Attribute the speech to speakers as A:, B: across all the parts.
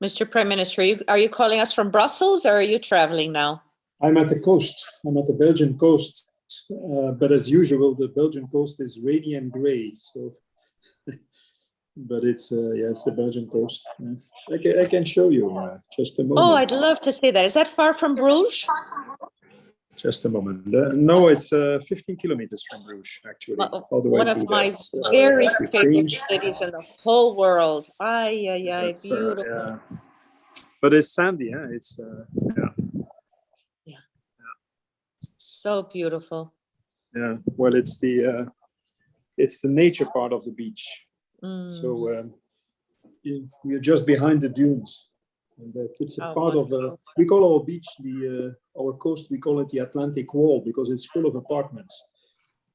A: Mr. Prime Minister, are you calling us from Brussels, or are you traveling now?
B: I'm at the coast. I'm at the Belgian coast. But as usual, the Belgian coast is rainy and gray. So, but it's the Belgian coast. I can show you just a moment.
A: Oh, I'd love to see that. Is that far from Bruges?
B: Just a moment. No, it's 15 kilometers from Bruges, actually.
A: One of my very favorite cities in the whole world. Beautiful.
B: Yeah. But it's sandy, huh? It's
A: so beautiful.
B: Yeah. Well, it's the nature part of the beach. So we're just behind the dunes. And that it's a part wonderful. Of we call our beach our coast, we call it the Atlantic Wall because it's full of apartments.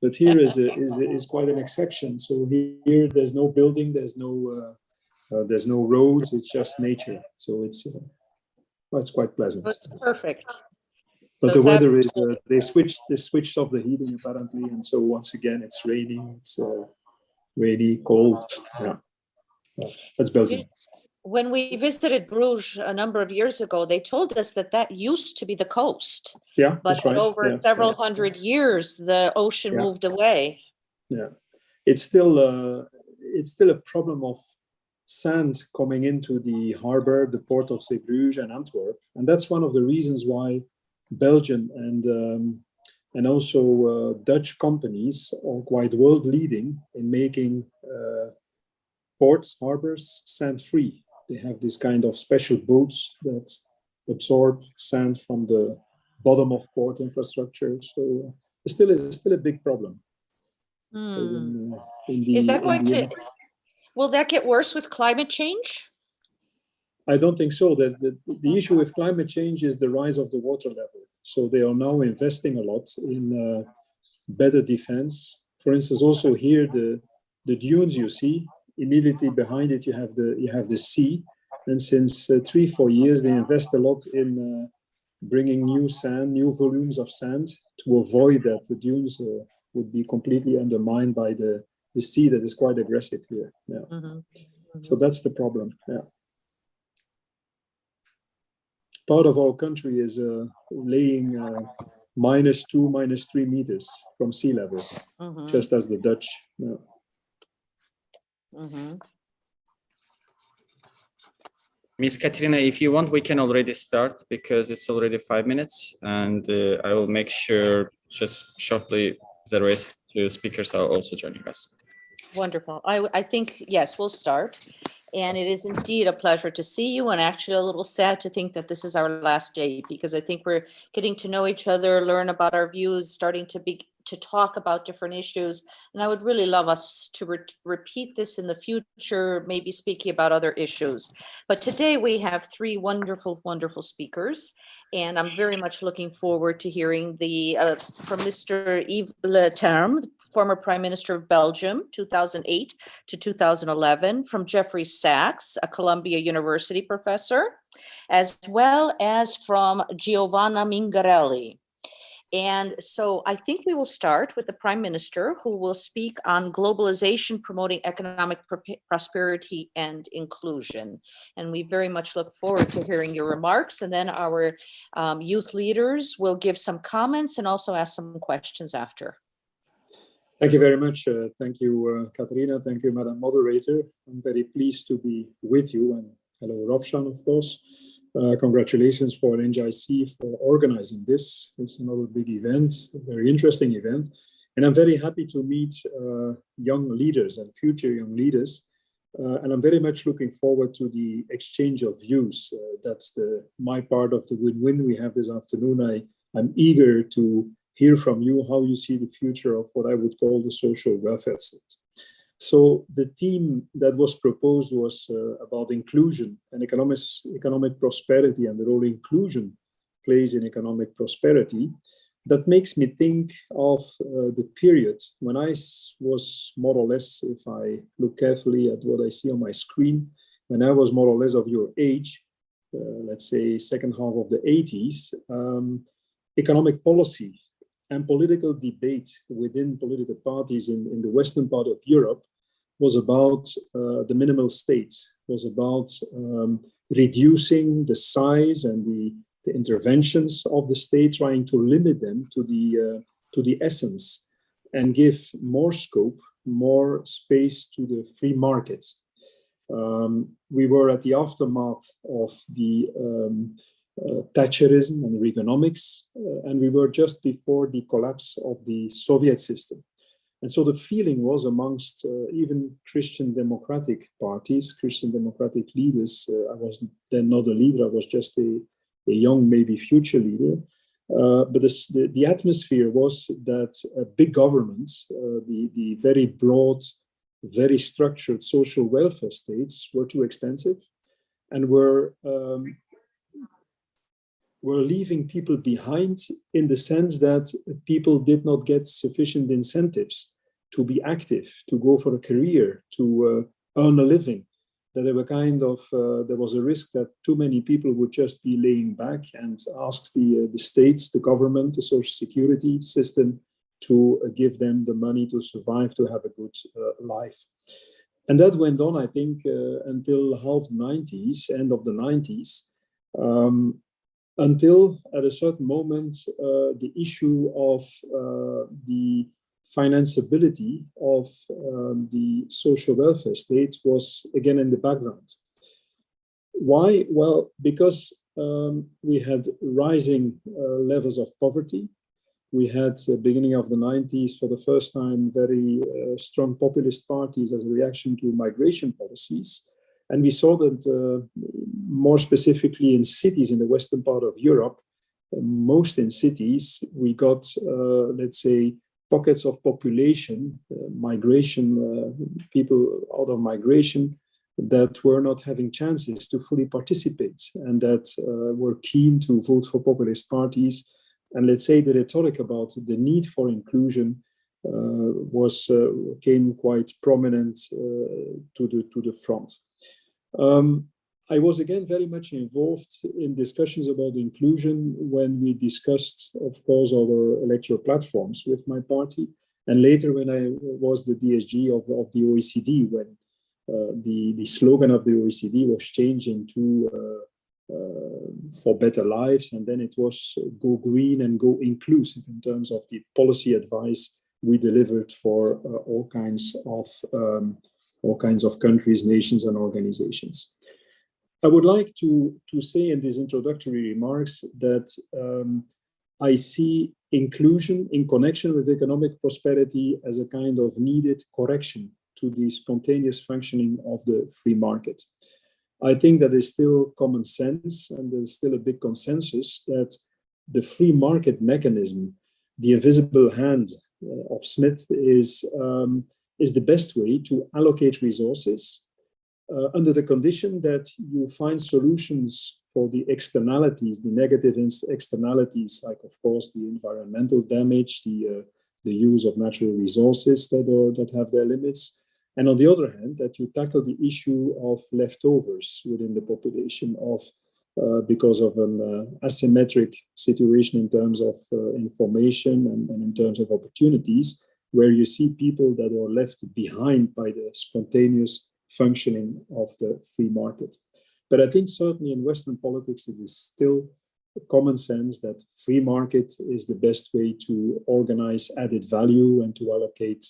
B: But here is quite an exception. So here there's no building, there's no roads, it's just nature. So it's quite pleasant.
A: It's perfect.
B: But so the weather is they switched off the heating apparently, and so once again it's raining. It's rainy, cold. Yeah, that's Belgium.
A: When we visited Bruges a number of years ago, they told us that used to be the coast.
B: Yeah,
A: but
B: that's right.
A: Over several hundred years, the ocean moved away.
B: Yeah, it's still a problem of sand coming into the harbor, the port of Zeebrugge and Antwerp, and that's one of the reasons why Belgian and also Dutch companies are quite world leading in making ports, harbors sand-free. They have this kind of special boats that absorb sand from the bottom of port infrastructure. So it's still a big problem. So
A: will that get worse with climate change?
B: I don't think so. The issue with climate change is the rise of the water level. So they are now investing a lot in better defense. For instance, also here the dunes you see. Immediately behind it, you have the sea, and since 3-4 years, they invest a lot in bringing new volumes of sand to avoid that the dunes would be completely undermined by the sea that is quite aggressive here. Yeah, so that's the problem. Yeah, part of our country is laying -2, -3 meters from sea level, just as the Dutch. Yeah.
C: Miss Kateryna, if you want, we can already start because it's already 5 minutes, and I will make sure just shortly the rest two speakers are also joining us.
A: Wonderful. I think, yes, we'll start. And it is indeed a pleasure to see you, and actually a little sad to think that this is our last day, because I think we're getting to know each other, learn about our views, starting to talk about different issues. And I would really love us to repeat this in the future, maybe speaking about other issues. But today we have three wonderful, wonderful speakers. And I'm very much looking forward to hearing from Mr. Yves Leterme, former Prime Minister of Belgium, 2008 to 2011, from Jeffrey Sachs, a Columbia University professor, as well as from Giovanna Mingarelli. And so I think we will start with the Prime Minister, who will speak on globalization, promoting economic prosperity and inclusion. And we very much look forward to hearing your remarks. And then our youth leaders will give some comments and also ask some questions after.
B: Thank you very much. Thank you, Kateryna. Thank you, Madam Moderator. I'm very pleased to be with you. And hello, Rovshan, of course. Congratulations for NJC for organizing this. It's another big event, a very interesting event. And I'm very happy to meet young leaders and future young leaders. And I'm very much looking forward to the exchange of views. That's my part of the win-win we have this afternoon. I'm eager to hear from you how you see the future of what I would call the social welfare state. So the theme that was proposed was about inclusion and economic prosperity and the role inclusion plays in economic prosperity. That makes me think of the period when I was more or less, if I look carefully at what I see on my screen, when I was more or less of your age, let's say second half of the 80s, economic policy and political debate within political parties in the western part of Europe was about the minimal state, was about reducing the size and the interventions of the state, trying to limit them to the essence and give more scope, more space to the free market. We were at the aftermath of the Thatcherism and Reaganomics, and we were just before the collapse of the Soviet system. And so the feeling was amongst even Christian democratic parties, Christian democratic leaders. I was then not a leader, I was just a young, maybe future leader. But the atmosphere was that big governments, the very broad, very structured social welfare states were too expensive and were leaving people behind, in the sense that people did not get sufficient incentives to be active, to go for a career, to earn a living. That there were there was a risk that too many people would just be laying back and ask the states, the government, the social security system to give them the money to survive, to have a good life. And that went on, I think, until half the 90s, end of the 90s, until at a certain moment, the issue of the financeability of the social welfare state was again in the background. Why? Well, because we had rising levels of poverty. We had, beginning of the 90s, for the first time, very strong populist parties as a reaction to migration policies. And we saw that more specifically in cities in the western part of Europe, most in cities, we got, let's say, pockets of population, migration, people out of migration that were not having chances to fully participate and that were keen to vote for populist parties. And let's say the rhetoric about the need for inclusion came quite prominent to the front. I was again very much involved in discussions about inclusion when we discussed, of course, our electoral platforms with my party, and later when I was the DSG of the OECD, when the slogan of the OECD was changing to for better lives, and then it was go green and go inclusive in terms of the policy advice we delivered for all kinds of countries, nations, and organizations. I would like to say in these introductory remarks that I see inclusion in connection with economic prosperity as a kind of needed correction to the spontaneous functioning of the free market. I think that is still common sense, and there's still a big consensus that the free market mechanism, the invisible hand of Smith, is the best way to allocate resources under the condition that you find solutions for the externalities, the negative externalities, like, of course, the environmental damage, the use of natural resources that have their limits. And on the other hand, that you tackle the issue of leftovers within the population because of an asymmetric situation in terms of information and in terms of opportunities, where you see people that are left behind by the spontaneous functioning of the free market. But I think certainly in Western politics, it is still common sense that free market is the best way to organize added value and to allocate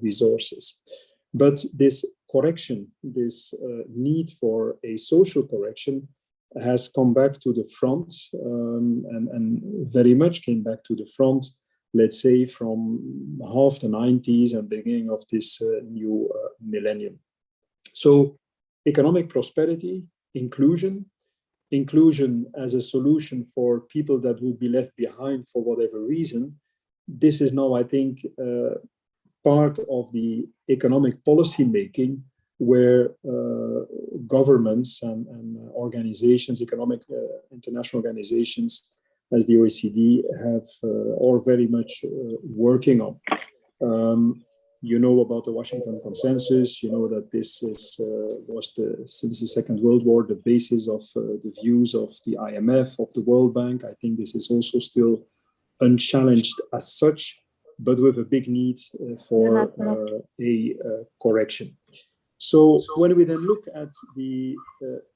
B: resources. But this correction, this need for a social correction has come back to the front and very much came back to the front, let's say, from half the 90s and beginning of this new millennium. So economic prosperity, inclusion as a solution for people that would be left behind for whatever reason, this is now, I think, part of the economic policy making where governments and organizations, economic international organizations, as the OECD, are very much working on. You know about the Washington Consensus. You know that this was since the Second World War the basis of the views of the IMF, of the World Bank. I think this is also still unchallenged as such, but with a big need for a correction. So when we then look at the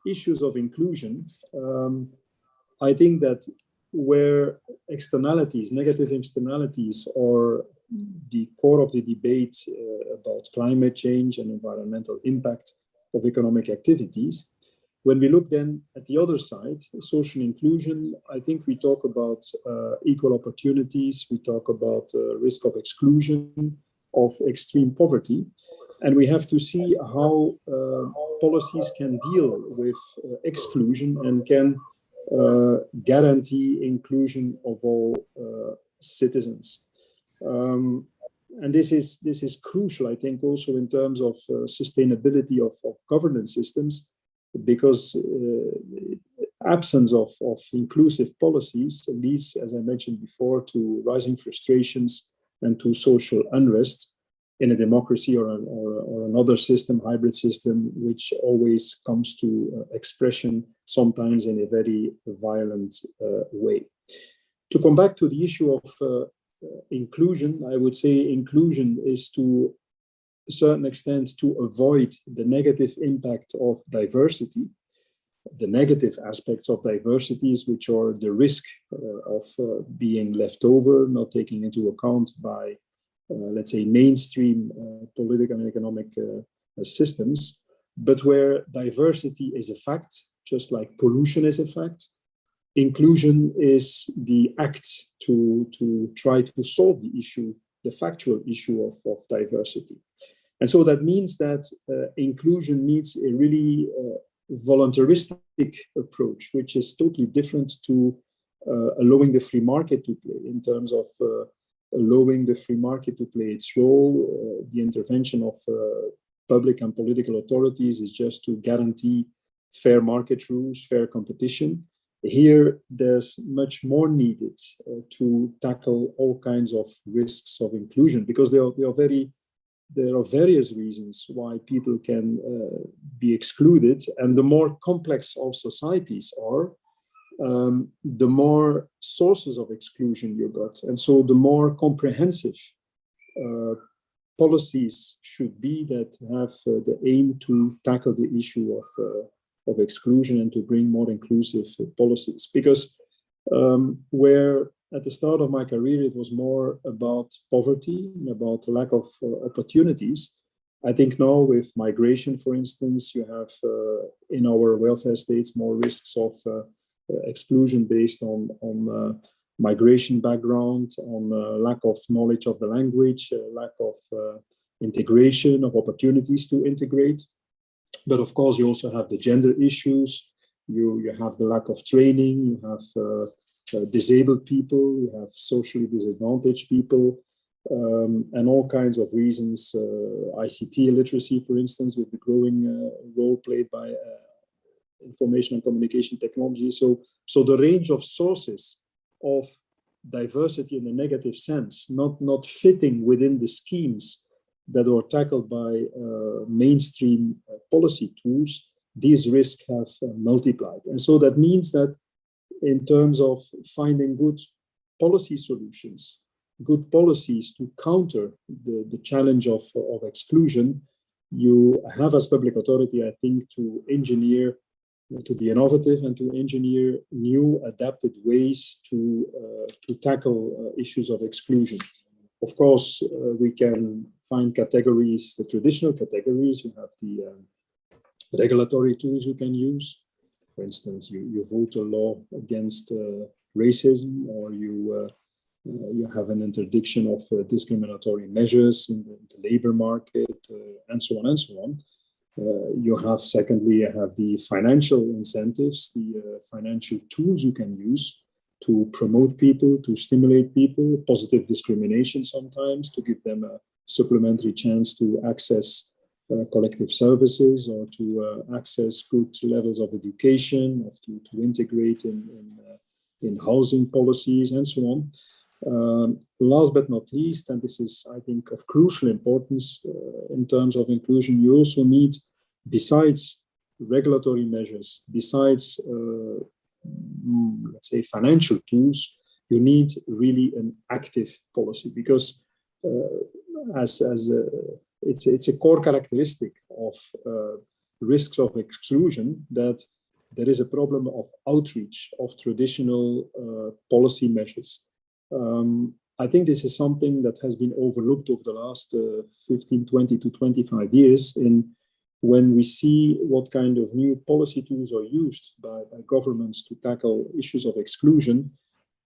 B: issues of inclusion, I think that where externalities, negative externalities, are the core of the debate about climate change and environmental impact of economic activities, when we look then at the other side, social inclusion, I think we talk about equal opportunities, we talk about risk of exclusion, of extreme poverty, and we have to see how policies can deal with exclusion and can guarantee inclusion of all citizens. And this is crucial, I think, also in terms of sustainability of governance systems, because absence of inclusive policies leads, as I mentioned before, to rising frustrations and to social unrest in a democracy or another system, hybrid system, which always comes to expression, sometimes in a very violent way. To come back to the issue of inclusion, I would say inclusion is to a certain extent to avoid the negative impact of diversity, the negative aspects of diversities, which are the risk of being left over, not taken into account by, let's say, mainstream political and economic systems, but where diversity is a fact, just like pollution is a fact. Inclusion is the act to try to solve the issue, the factual issue of diversity. And so that means that inclusion needs a really voluntaristic approach, which is totally different to allowing the free market to play, in terms of allowing the free market to play its role. The intervention of public and political authorities is just to guarantee fair market rules, fair competition. Here, there's much more needed to tackle all kinds of risks of inclusion, because there are various reasons why people can be excluded, and the more complex our societies are, the more sources of exclusion you got, and so the more comprehensive policies should be that have the aim to tackle the issue of exclusion and to bring more inclusive policies. Because where at the start of my career it was more about poverty, about lack of opportunities, I think now with migration, for instance, you have in our welfare states more risks of exclusion based on migration background, on lack of knowledge of the language, lack of integration, of opportunities to integrate. But of course, you also have the gender issues, you have the lack of training, you have disabled people, you have socially disadvantaged people, and all kinds of reasons, ICT illiteracy, for instance, with the growing role played by information and communication technology. So the range of sources of diversity in a negative sense, not fitting within the schemes that are tackled by mainstream policy tools, these risks have multiplied. And so that means that in terms of finding good policy solutions, good policies to counter the challenge of exclusion, you have as public authority, I think, to engineer, to be innovative and to engineer new adapted ways to tackle issues of exclusion. Of course, we can find categories, the traditional categories. You have the regulatory tools you can use. For instance, you vote a law against racism, or you have an interdiction of discriminatory measures in the labor market, and so on and so on. You have, secondly, you have the financial incentives, the financial tools you can use to promote people, to stimulate people, positive discrimination sometimes, to give them a supplementary chance to access collective services or to access good levels of education, to integrate in housing policies and so on. Last but not least, and this is, I think, of crucial importance in terms of inclusion, you also need, besides regulatory measures, besides, let's say, financial tools, you need really an active policy, because as it's a core characteristic of risks of exclusion that there is a problem of outreach of traditional policy measures. I think this is something that has been overlooked over the last 15, 20 to 25 years when we see what kind of new policy tools are used by governments to tackle issues of exclusion.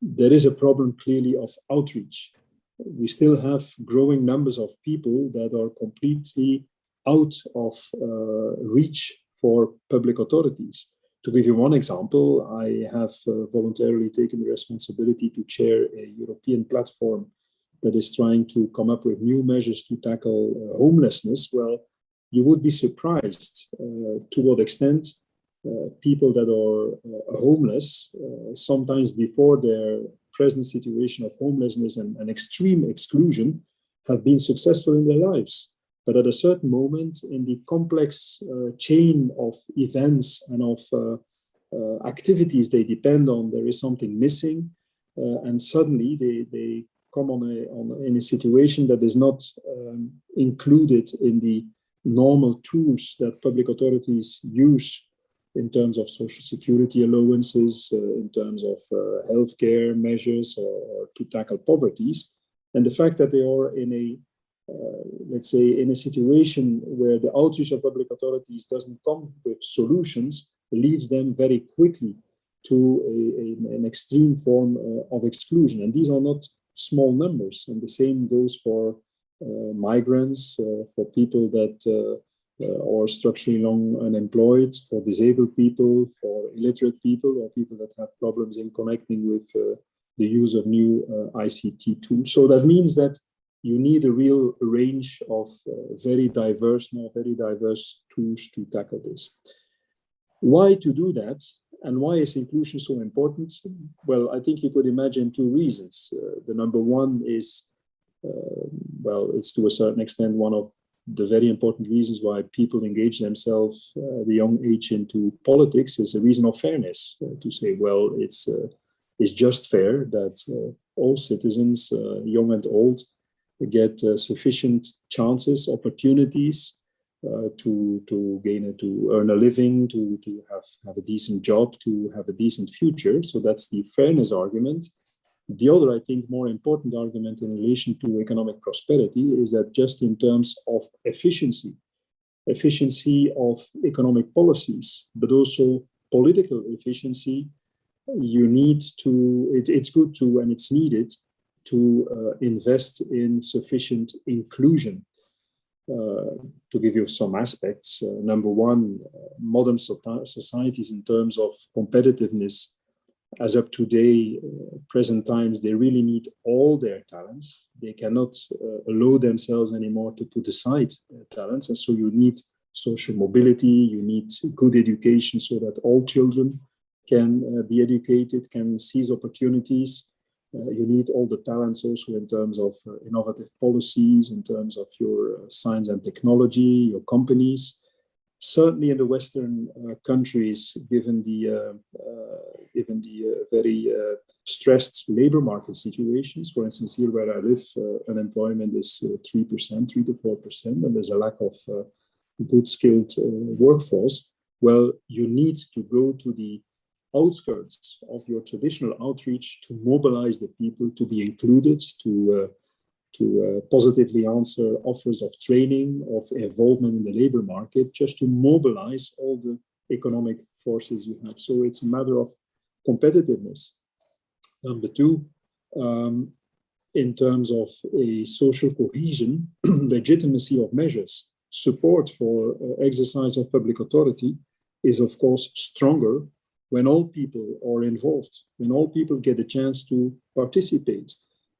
B: There is a problem clearly of outreach. We still have growing numbers of people that are completely out of reach for public authorities. To give you one example, I have voluntarily taken the responsibility to chair a European platform that is trying to come up with new measures to tackle homelessness. Well, you would be surprised to what extent people that are homeless, sometimes before their present situation of homelessness and extreme exclusion, have been successful in their lives. But at a certain moment in the complex chain of events and of activities they depend on, there is something missing, and suddenly they come in a situation that is not included in the normal tools that public authorities use in terms of social security allowances, in terms of healthcare measures, or to tackle poverties. And the fact that they are in a let's say, in a situation where the outreach of public authorities doesn't come with solutions, leads them very quickly to an extreme form of exclusion. And these are not small numbers. And the same goes for migrants, for people that are structurally long unemployed, for disabled people, for illiterate people, or people that have problems in connecting with the use of new ICT tools. So that means that you need a real range of very diverse tools to tackle this. Why to do that? And why is inclusion so important? Well, I think you could imagine two reasons. The number one is, well, it's to a certain extent one of the very important reasons why people engage themselves at a young age into politics is a reason of fairness. To say, well, it's just fair that all citizens, young and old, get sufficient chances, opportunities to gain, to earn a living, to have a decent job, to have a decent future. So that's the fairness argument. The other, I think, more important argument in relation to economic prosperity is that just in terms of efficiency of economic policies, but also political efficiency, you need to, it's good to, and it's needed to invest in sufficient inclusion. To give you some aspects, number one, modern societies in terms of competitiveness, as up to today, present times, they really need all their talents. They cannot allow themselves anymore to put aside talents. And so you need social mobility, you need good education so that all children can be educated, can seize opportunities. You need all the talents also in terms of innovative policies, in terms of your science and technology, your companies. Certainly in the Western countries, given the very stressed labor market situations, for instance, here where I live, unemployment is 3%, 3 to 4%, and there's a lack of good skilled workforce. Well, you need to go to the outskirts of your traditional outreach to mobilize the people to be included, to positively answer offers of training, of involvement in the labor market, just to mobilize all the economic forces you have. So it's a matter of competitiveness. Number two, in terms of a social cohesion, legitimacy of measures, support for exercise of public authority is, of course, stronger when all people are involved, when all people get a chance to participate,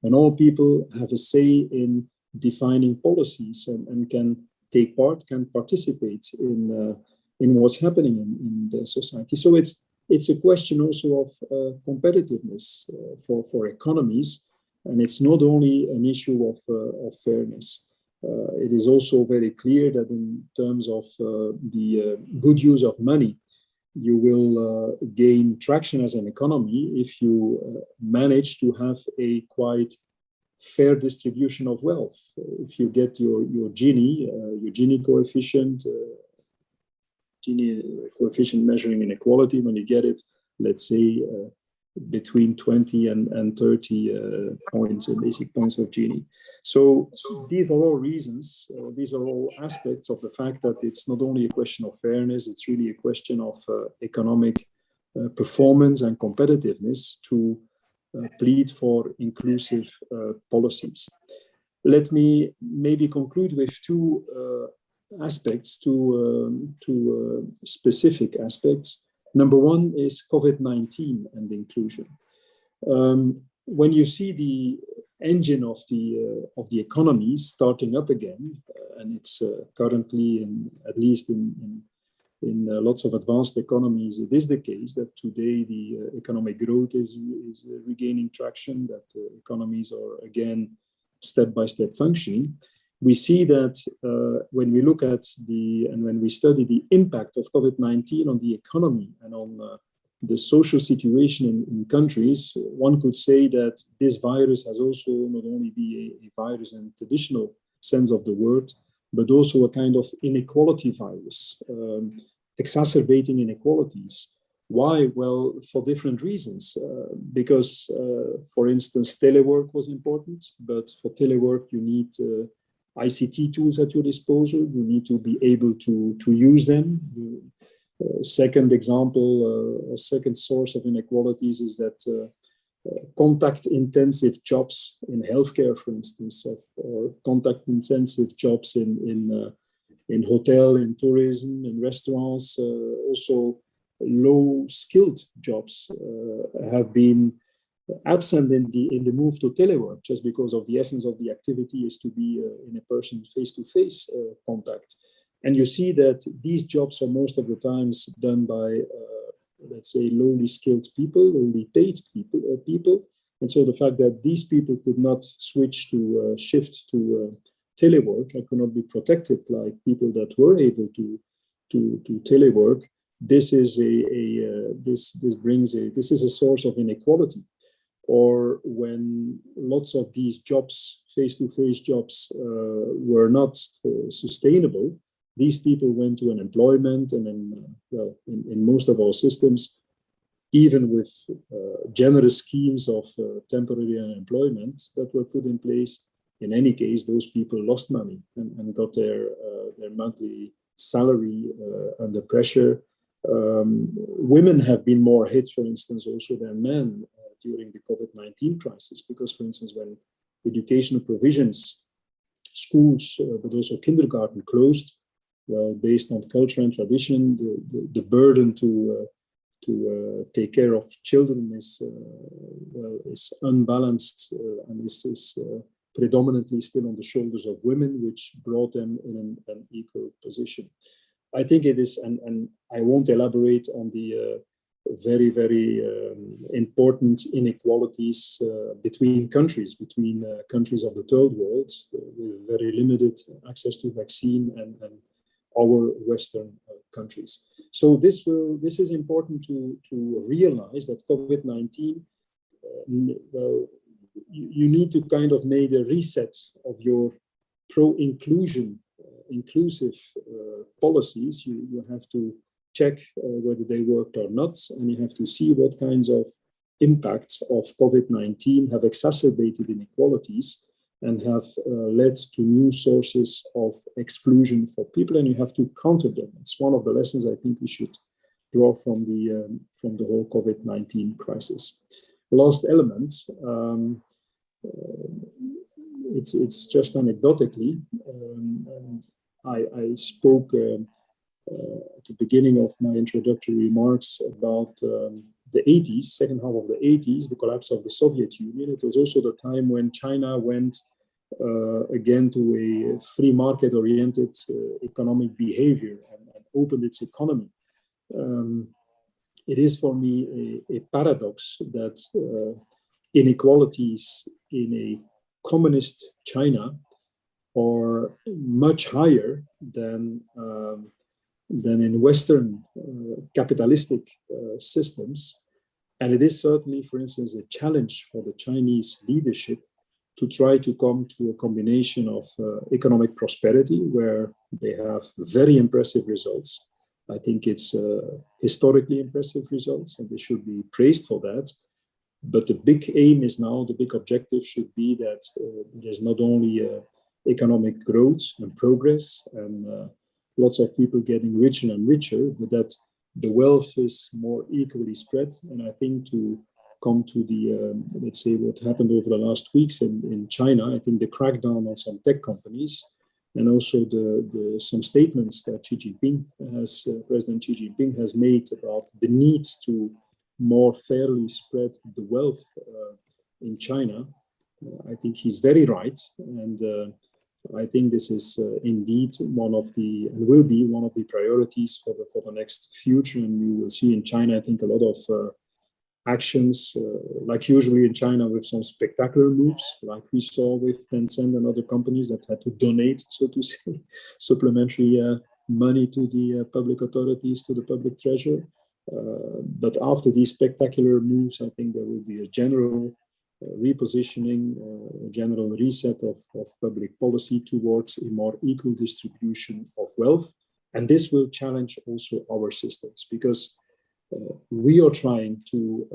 B: when all people have a say in defining policies and can take part, can participate in what's happening in the society. So it's a question also of competitiveness for economies, and it's not only an issue of fairness. It is also very clear that in terms of the good use of money, you will gain traction as an economy if you manage to have a quite fair distribution of wealth. If you get your Gini coefficient, Gini coefficient measuring inequality, when you get it, let's say between 20 and 30 points, basic points of Gini. So these are all reasons, these are all aspects of the fact that it's not only a question of fairness, it's really a question of economic performance and competitiveness to plead for inclusive policies. Let me maybe conclude with two aspects, two specific aspects. Number one is COVID-19 and inclusion. When you see the engine of the economy starting up again, and it's currently, at least in lots of advanced economies, it is the case that today the economic growth is regaining traction, that economies are again step-by-step functioning. We see that when we look at when we study the impact of COVID-19 on the economy and on the social situation in countries, one could say that this virus has also not only been a virus in traditional sense of the word, but also a kind of inequality virus, exacerbating inequalities. Why? Well, for different reasons. Because, for instance, telework was important, but for telework you need ICT tools at your disposal. You need to be able to use them. Second example, a second source of inequalities is that contact-intensive jobs in healthcare, for instance, or contact-intensive jobs in hotel, in tourism, in restaurants, also low-skilled jobs have been absent in the move to telework, just because of the essence of the activity is to be in a person face-to-face contact. And you see that these jobs are most of the times done by, let's say, lowly skilled people, lowly paid people. And so the fact that these people could not switch to shift to telework and could not be protected like people that were able to telework, this is this is a source of inequality. Or when lots of these jobs, face-to-face jobs, were not sustainable, these people went to unemployment, and then, in most of our systems, even with generous schemes of temporary unemployment that were put in place, in any case, those people lost money and got their monthly salary under pressure. Women have been more hit, for instance, also than men during the COVID-19 crisis, because, for instance, when educational provisions, schools, but also kindergarten closed, well, based on culture and tradition, the burden to take care of children is unbalanced and is predominantly still on the shoulders of women, which brought them in an equal position. I think it is, and I won't elaborate on the very, very important inequalities between countries of the third world, with very limited access to vaccine and our Western countries. So this is important to realize that COVID-19, you need to kind of make a reset of your pro-inclusion, inclusive policies. You have to check whether they worked or not, and you have to see what kinds of impacts of COVID-19 have exacerbated inequalities and have led to new sources of exclusion for people, and you have to counter them. It's one of the lessons I think we should draw from the whole COVID-19 crisis. Last element, it's just anecdotically, I spoke at the beginning of my introductory remarks about the 80s, second half of the 80s, the collapse of the Soviet Union. It was also the time when China went again to a free market-oriented economic behavior and opened its economy. It is for me a paradox that inequalities in a communist China are much higher than in Western capitalistic systems. And it is certainly, for instance, a challenge for the Chinese leadership to try to come to a combination of economic prosperity, where they have very impressive results. I think it's historically impressive results, and they should be praised for that. But the big aim is now, the big objective should be that there is not only economic growth and progress and lots of people getting richer and richer, but that the wealth is more equally spread. And I think to come to the, let's say, what happened over the last weeks in China, I think the crackdown on some tech companies, and also some statements that President Xi Jinping has made about the need to more fairly spread the wealth in China. I think he's very right, and I think this is indeed one of the, and will be one of the priorities for the next future. And you will see in China, I think, a lot of actions, like usually in China, with some spectacular moves, like we saw with Tencent and other companies that had to donate, so to say, supplementary money to the public authorities, to the public treasury. But after these spectacular moves, I think there will be a general repositioning, a general reset of public policy towards a more equal distribution of wealth. And this will challenge also our systems, because we are trying to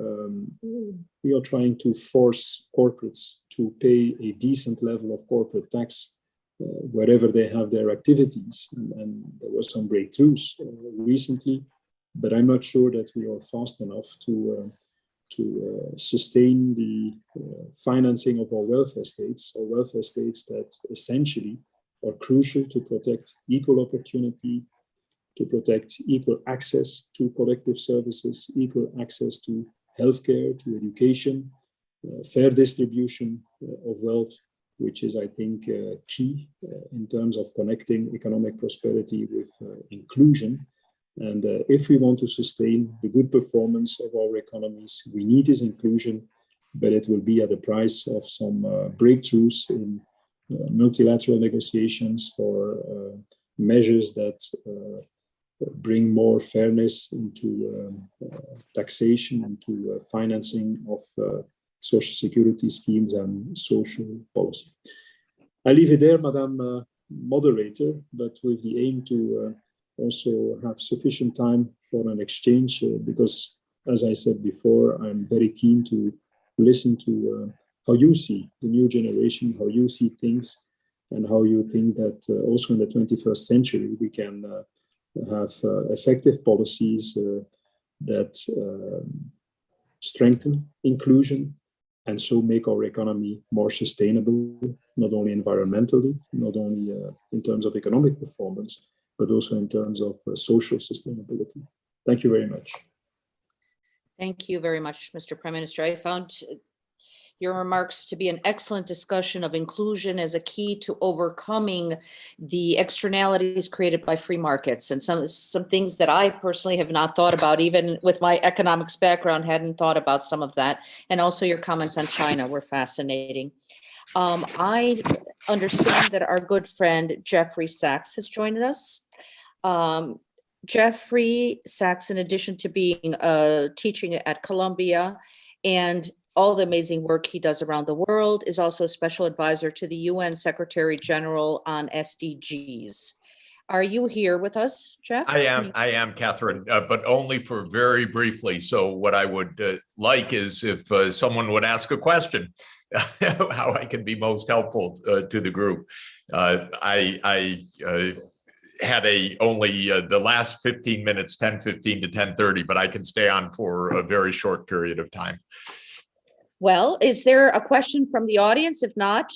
B: force corporates to pay a decent level of corporate tax wherever they have their activities. And there were some breakthroughs recently, but I'm not sure that we are fast enough to sustain the financing of our welfare states that essentially are crucial to protect equal opportunity, to protect equal access to collective services, equal access to healthcare, to education, fair distribution of wealth, which is, I think, key in terms of connecting economic prosperity with inclusion. And if we want to sustain the good performance of our economies, we need this inclusion, but it will be at the price of some breakthroughs in multilateral negotiations for measures that bring more fairness into taxation, into financing of social security schemes and social policy. I leave it there, Madam Moderator, but with the aim to also have sufficient time for an exchange, because, as I said before, I'm very keen to listen to how you see the new generation, how you see things, and how you think that also in the 21st century we can have effective policies that strengthen inclusion and so make our economy more sustainable, not only environmentally, not only in terms of economic performance, but also in terms of social sustainability. Thank you very much.
A: Thank you very much, Mr. Prime Minister. I found your remarks to be an excellent discussion of inclusion as a key to overcoming the externalities created by free markets, and some things that I personally have not thought about, even with my economics background, hadn't thought about some of that. And also your comments on China were fascinating. I understand that our good friend Jeffrey Sachs has joined us. Jeffrey Sachs, in addition to being teaching at Columbia and all the amazing work he does around the world, is also a special advisor to the UN Secretary General on SDGs. Are you here with us, Jeff?
D: I am, Catherine, but only for very briefly. So what I would like is if someone would ask a question, how I can be most helpful to the group. I had only the last 15 minutes, 10:15 to 10:30, but I can stay on for a very short period of time.
A: Well, is there a question from the audience? If not,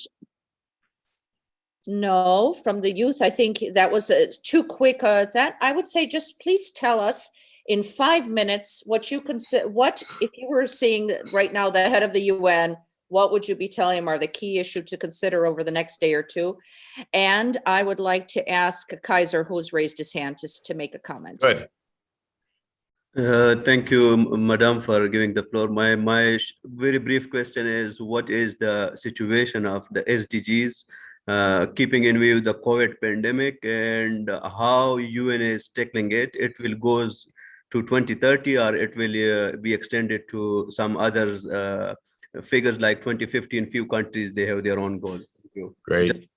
A: no, from the youth, I think that was too quick. That I would say, just please tell us in 5 minutes what you consider, what, if you were seeing right now the head of the UN, what would you be telling him are the key issue to consider over the next day or two? And I would like to ask Kaiser, who's raised his hand, to make a comment.
D: Good.
E: Thank you, Madam, for giving the floor. My very brief question is, what is the situation of the SDGs, keeping in view the COVID pandemic, and how UN is tackling it? It will goes to 2030, or it will be extended to some other figures like 2050 in few countries, they have their own goals. Thank you.
D: Great.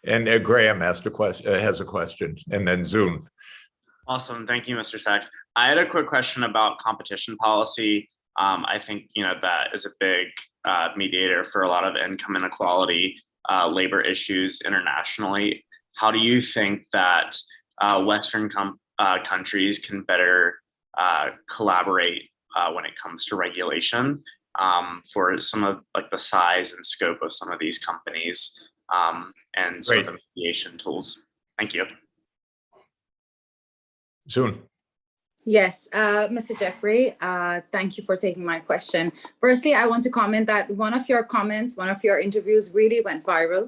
D: And Graham asked a question, has a question, and then Zoom.
F: Awesome. Thank you, Mr. Sachs. I had a quick question about competition policy. I think, that is a big mediator for a lot of income inequality, labor issues internationally. How do you think that Western countries can better collaborate when it comes to regulation for some of like the size and scope of some of these companies and some of the mediation tools? Thank you.
D: Zoom.
G: Yes, Mr. Jeffrey, thank you for taking my question. Firstly, I want to comment that one of your comments, one of your interviews really went viral,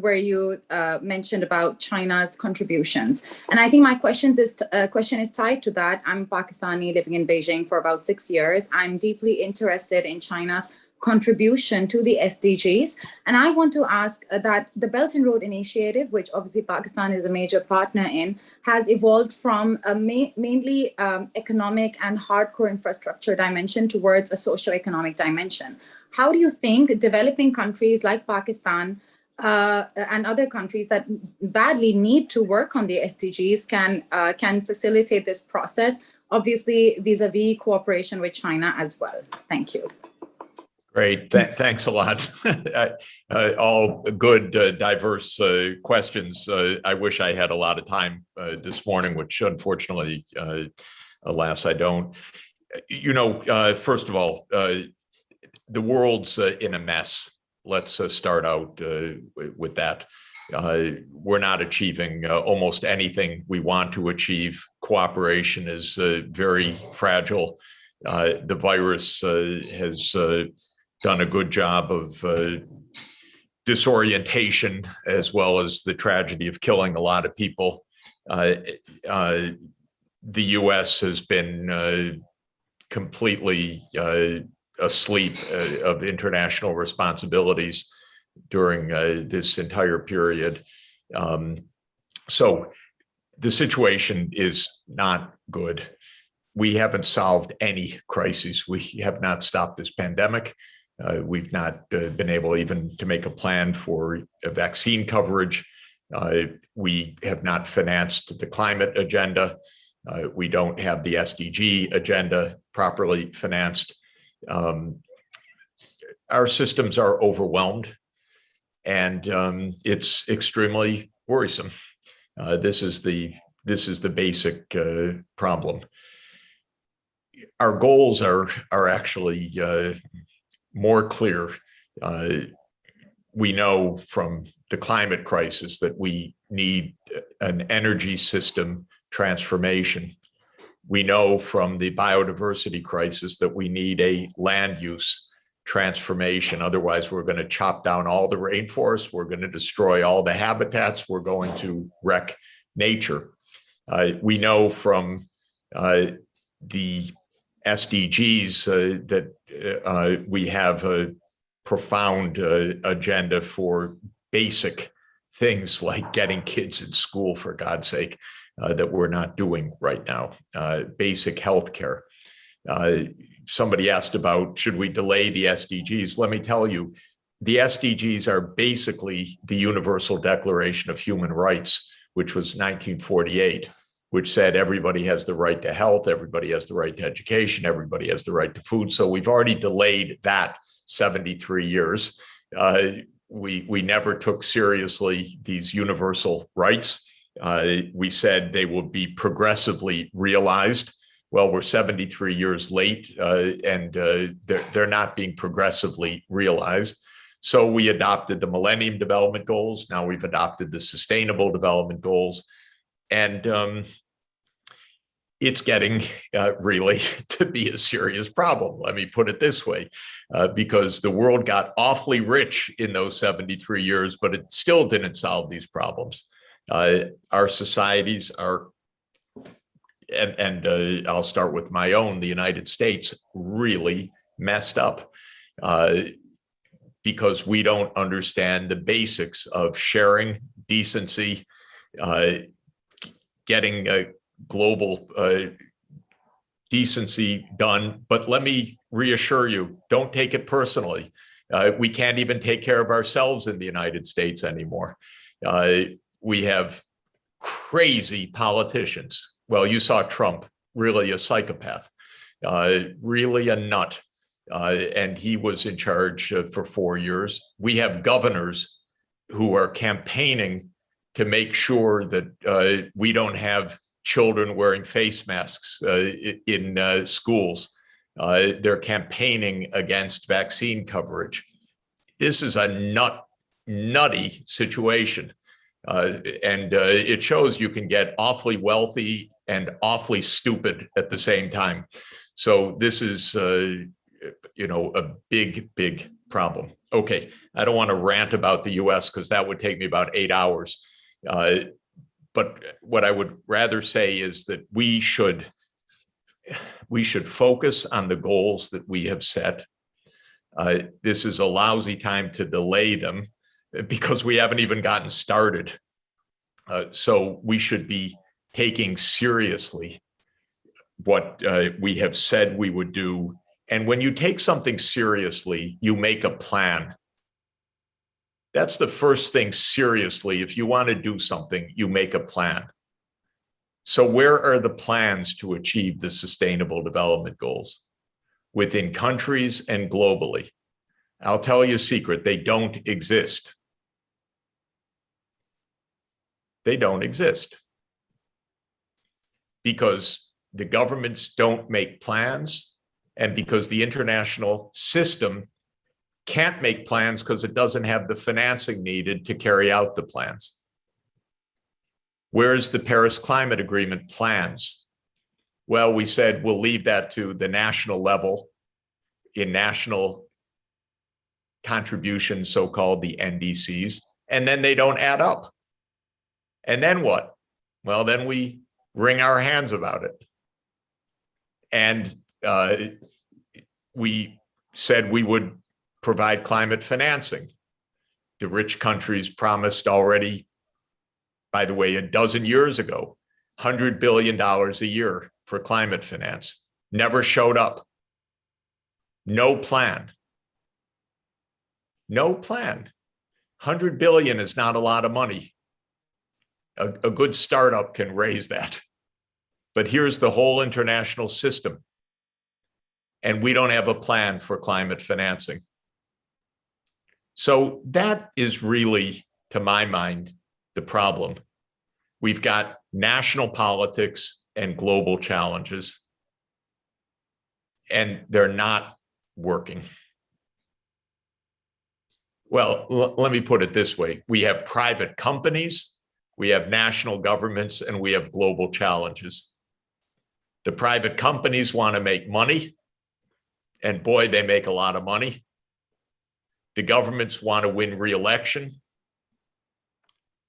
G: where you mentioned about China's contributions. And I think my question is tied to that. I'm Pakistani living in Beijing for about 6 years. I'm deeply interested in China's contribution to the SDGs. And I want to ask that the Belt and Road Initiative, which obviously Pakistan is a major partner in, has evolved from a mainly economic and hardcore infrastructure dimension towards a socio-economic dimension. How do you think developing countries like Pakistan and other countries that badly need to work on the SDGs can facilitate this process, obviously vis-a-vis cooperation with China as well? Thank you.
D: Great. Thanks a lot. All good, diverse questions. I wish I had a lot of time this morning, which unfortunately, alas, I don't. First of all, the world's in a mess. Let's start out with that. We're not achieving almost anything we want to achieve. Cooperation is very fragile. The virus has done a good job of disorientation, as well as the tragedy of killing a lot of people. The US has been completely asleep of international responsibilities during this entire period. So the situation is not good. We haven't solved any crises. We have not stopped this pandemic. We've not been able even to make a plan for a vaccine coverage. We have not financed the climate agenda. We don't have the SDG agenda properly financed. Our systems are overwhelmed, and it's extremely worrisome. This is the basic problem. Our goals are actually more clear. We know from the climate crisis that we need an energy system transformation. We know from the biodiversity crisis that we need a land use transformation. Otherwise, we're going to chop down all the rainforests. We're going to destroy all the habitats. We're going to wreck nature. We know from the SDGs that we have a profound agenda for basic things like getting kids in school, for God's sake, that we're not doing right now. Basic healthcare. Somebody asked about, should we delay the SDGs? Let me tell you, the SDGs are basically the Universal Declaration of Human Rights, which was 1948. Which said everybody has the right to health, everybody has the right to education, everybody has the right to food. So we've already delayed that 73 years. We never took seriously these universal rights. We said they will be progressively realized. Well, we're 73 years late, and they're not being progressively realized. So we adopted the Millennium Development Goals. Now we've adopted the Sustainable Development Goals. And it's getting really to be a serious problem. Let me put it this way, because the world got awfully rich in those 73 years, but it still didn't solve these problems. Our societies are, and I'll start with my own, the United States, really messed up because we don't understand the basics of sharing, decency, getting global decency done. But let me reassure you, don't take it personally. We can't even take care of ourselves in the United States anymore. We have crazy politicians. Well, you saw Trump, really a psychopath, really a nut. And he was in charge for 4 years. We have governors who are campaigning to make sure that we don't have children wearing face masks in schools. They're campaigning against vaccine coverage. This is a nutty situation. And it shows you can get awfully wealthy and awfully stupid at the same time. So this is, a big problem. Okay, I don't want to rant about the US because that would take me about 8 hours. But what I would rather say is that we should focus on the goals that we have set. This is a lousy time to delay them because we haven't even gotten started. So we should be taking seriously what we have said we would do. And when you take something seriously, you make a plan. That's the first thing seriously. If you want to do something, you make a plan. So where are the plans to achieve the Sustainable Development Goals within countries and globally? I'll tell you a secret, they don't exist. They don't exist because the governments don't make plans and because the international system can't make plans because it doesn't have the financing needed to carry out the plans. Where's the Paris Climate Agreement plans? Well, we said we'll leave that to the national level in national contributions, so-called the NDCs, and then they don't add up. And then what? Well, then we wring our hands about it. And we said we would provide climate financing. The rich countries promised already, by the way, a dozen years ago, $100 billion a year for climate finance. Never showed up. No plan. No plan. 100 billion is not a lot of money. A good startup can raise that. But here's the whole international system. And we don't have a plan for climate financing. So that is really, to my mind, the problem. We've got national politics and global challenges, and they're not working. Well, let me put it this way. We have private companies, we have national governments, and we have global challenges. The private companies want to make money, and boy, they make a lot of money. The governments want to win re-election,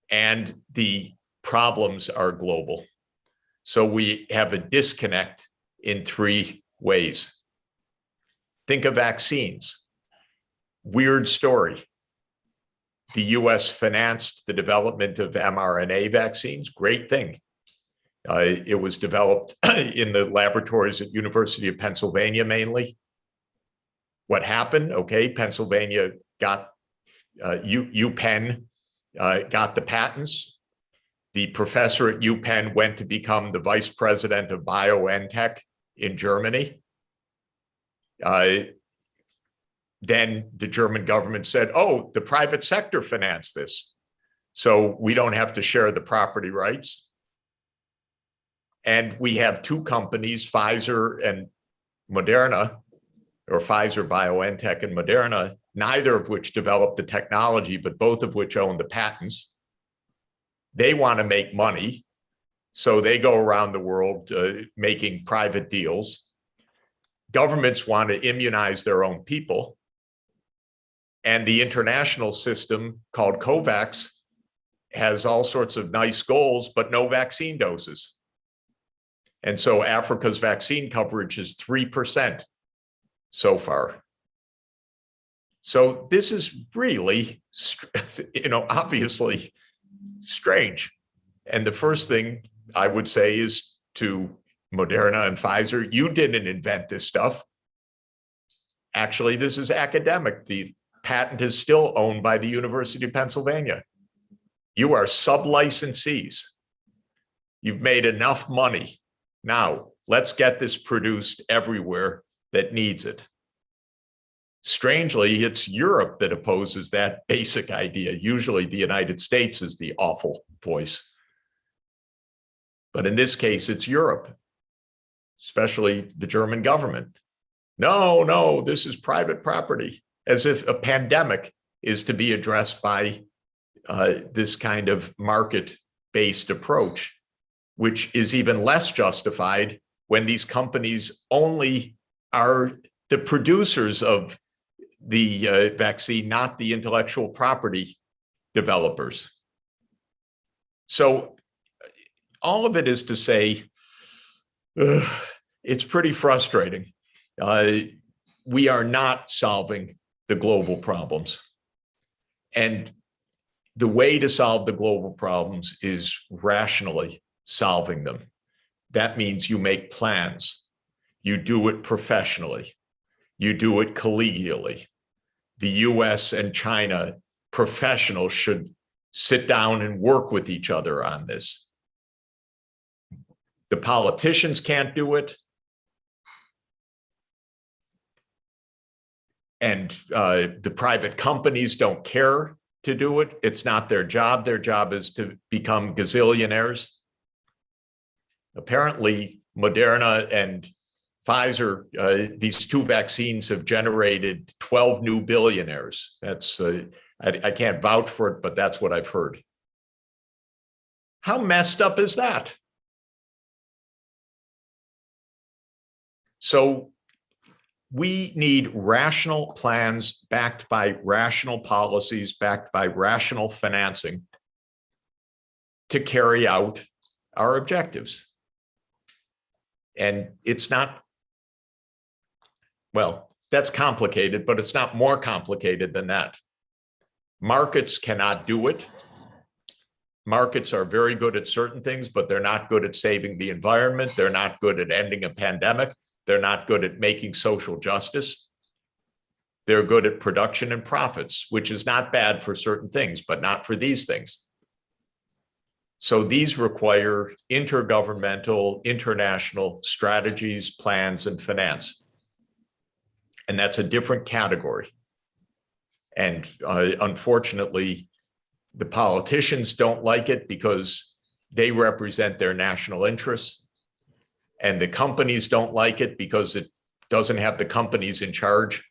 D: and the problems are global. So we have a disconnect in 3 ways. Think of vaccines. Weird story. The US financed the development of mRNA vaccines, great thing. It was developed in the laboratories at University of Pennsylvania mainly. What happened? Okay, Pennsylvania got, UPenn got the patents. The professor at UPenn went to become the vice president of BioNTech in Germany. Then the German government said, oh, the private sector financed this, so we don't have to share the property rights. And we have 2 companies, Pfizer and Moderna, or Pfizer, BioNTech, and Moderna, neither of which developed the technology, but both of which own the patents. They want to make money, so they go around the world making private deals. Governments want to immunize their own people. And the international system called COVAX has all sorts of nice goals, but no vaccine doses. And so Africa's vaccine coverage is 3% so far. So this is really, obviously strange. And the first thing I would say is to Moderna and Pfizer, you didn't invent this stuff. Actually, this is academic. The patent is still owned by the University of Pennsylvania. You are sub-licensees. You've made enough money. Now, let's get this produced everywhere that needs it. Strangely, it's Europe that opposes that basic idea. Usually the United States is the awful voice. But in this case, it's Europe, especially the German government. No, no, this is private property, as if a pandemic is to be addressed by this kind of market-based approach, which is even less justified when these companies only are the producers of the vaccine, not the intellectual property developers. So all of it is to say, it's pretty frustrating. We are not solving the global problems. And the way to solve the global problems is rationally solving them. That means you make plans. You do it professionally. You do it collegially. The US and China professionals should sit down and work with each other on this. The politicians can't do it. And the private companies don't care to do it. It's not their job. Their job is to become gazillionaires. Apparently, Moderna and Pfizer, these two vaccines have generated 12 new billionaires. That's, I can't vouch for it, but that's what I've heard. How messed up is that? So we need rational plans backed by rational policies, backed by rational financing to carry out our objectives. And it's not, well, that's complicated, but it's not more complicated than that. Markets cannot do it. Markets are very good at certain things, but they're not good at saving the environment. They're not good at ending a pandemic. They're not good at making social justice. They're good at production and profits, which is not bad for certain things, but not for these things. So these require intergovernmental, international strategies, plans, and finance. And that's a different category. And unfortunately, the politicians don't like it because they represent their national interests. And the companies don't like it because it doesn't have the companies in charge.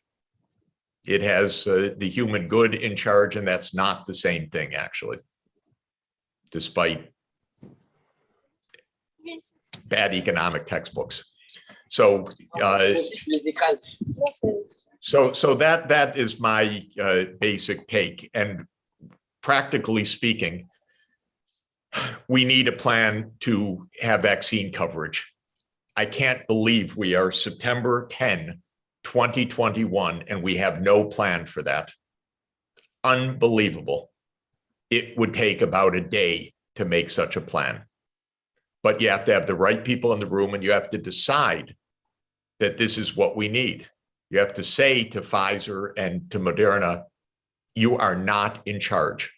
D: It has the human good in charge, and that's not the same thing, actually, despite bad economic textbooks. So, that is my basic take. And practically speaking, we need a plan to have vaccine coverage. I can't believe we are September 10, 2021, and we have no plan for that. Unbelievable. It would take about a day to make such a plan. But you have to have the right people in the room, and you have to decide that this is what we need. You have to say to Pfizer and to Moderna, you are not in charge.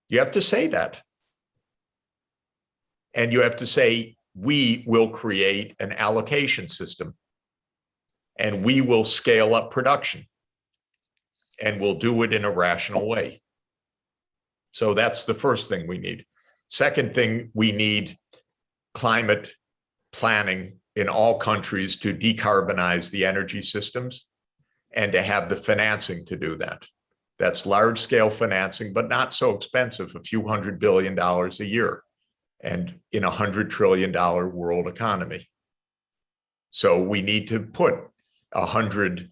D: You have to say that. And you have to say, we will create an allocation system and we will scale up production and we'll do it in a rational way. So that's the first thing we need. Second thing, we need climate planning in all countries to decarbonize the energy systems and to have the financing to do that. That's large scale financing, but not so expensive, a few $100 billion a year, and in $100 trillion world economy. So we need to put hundreds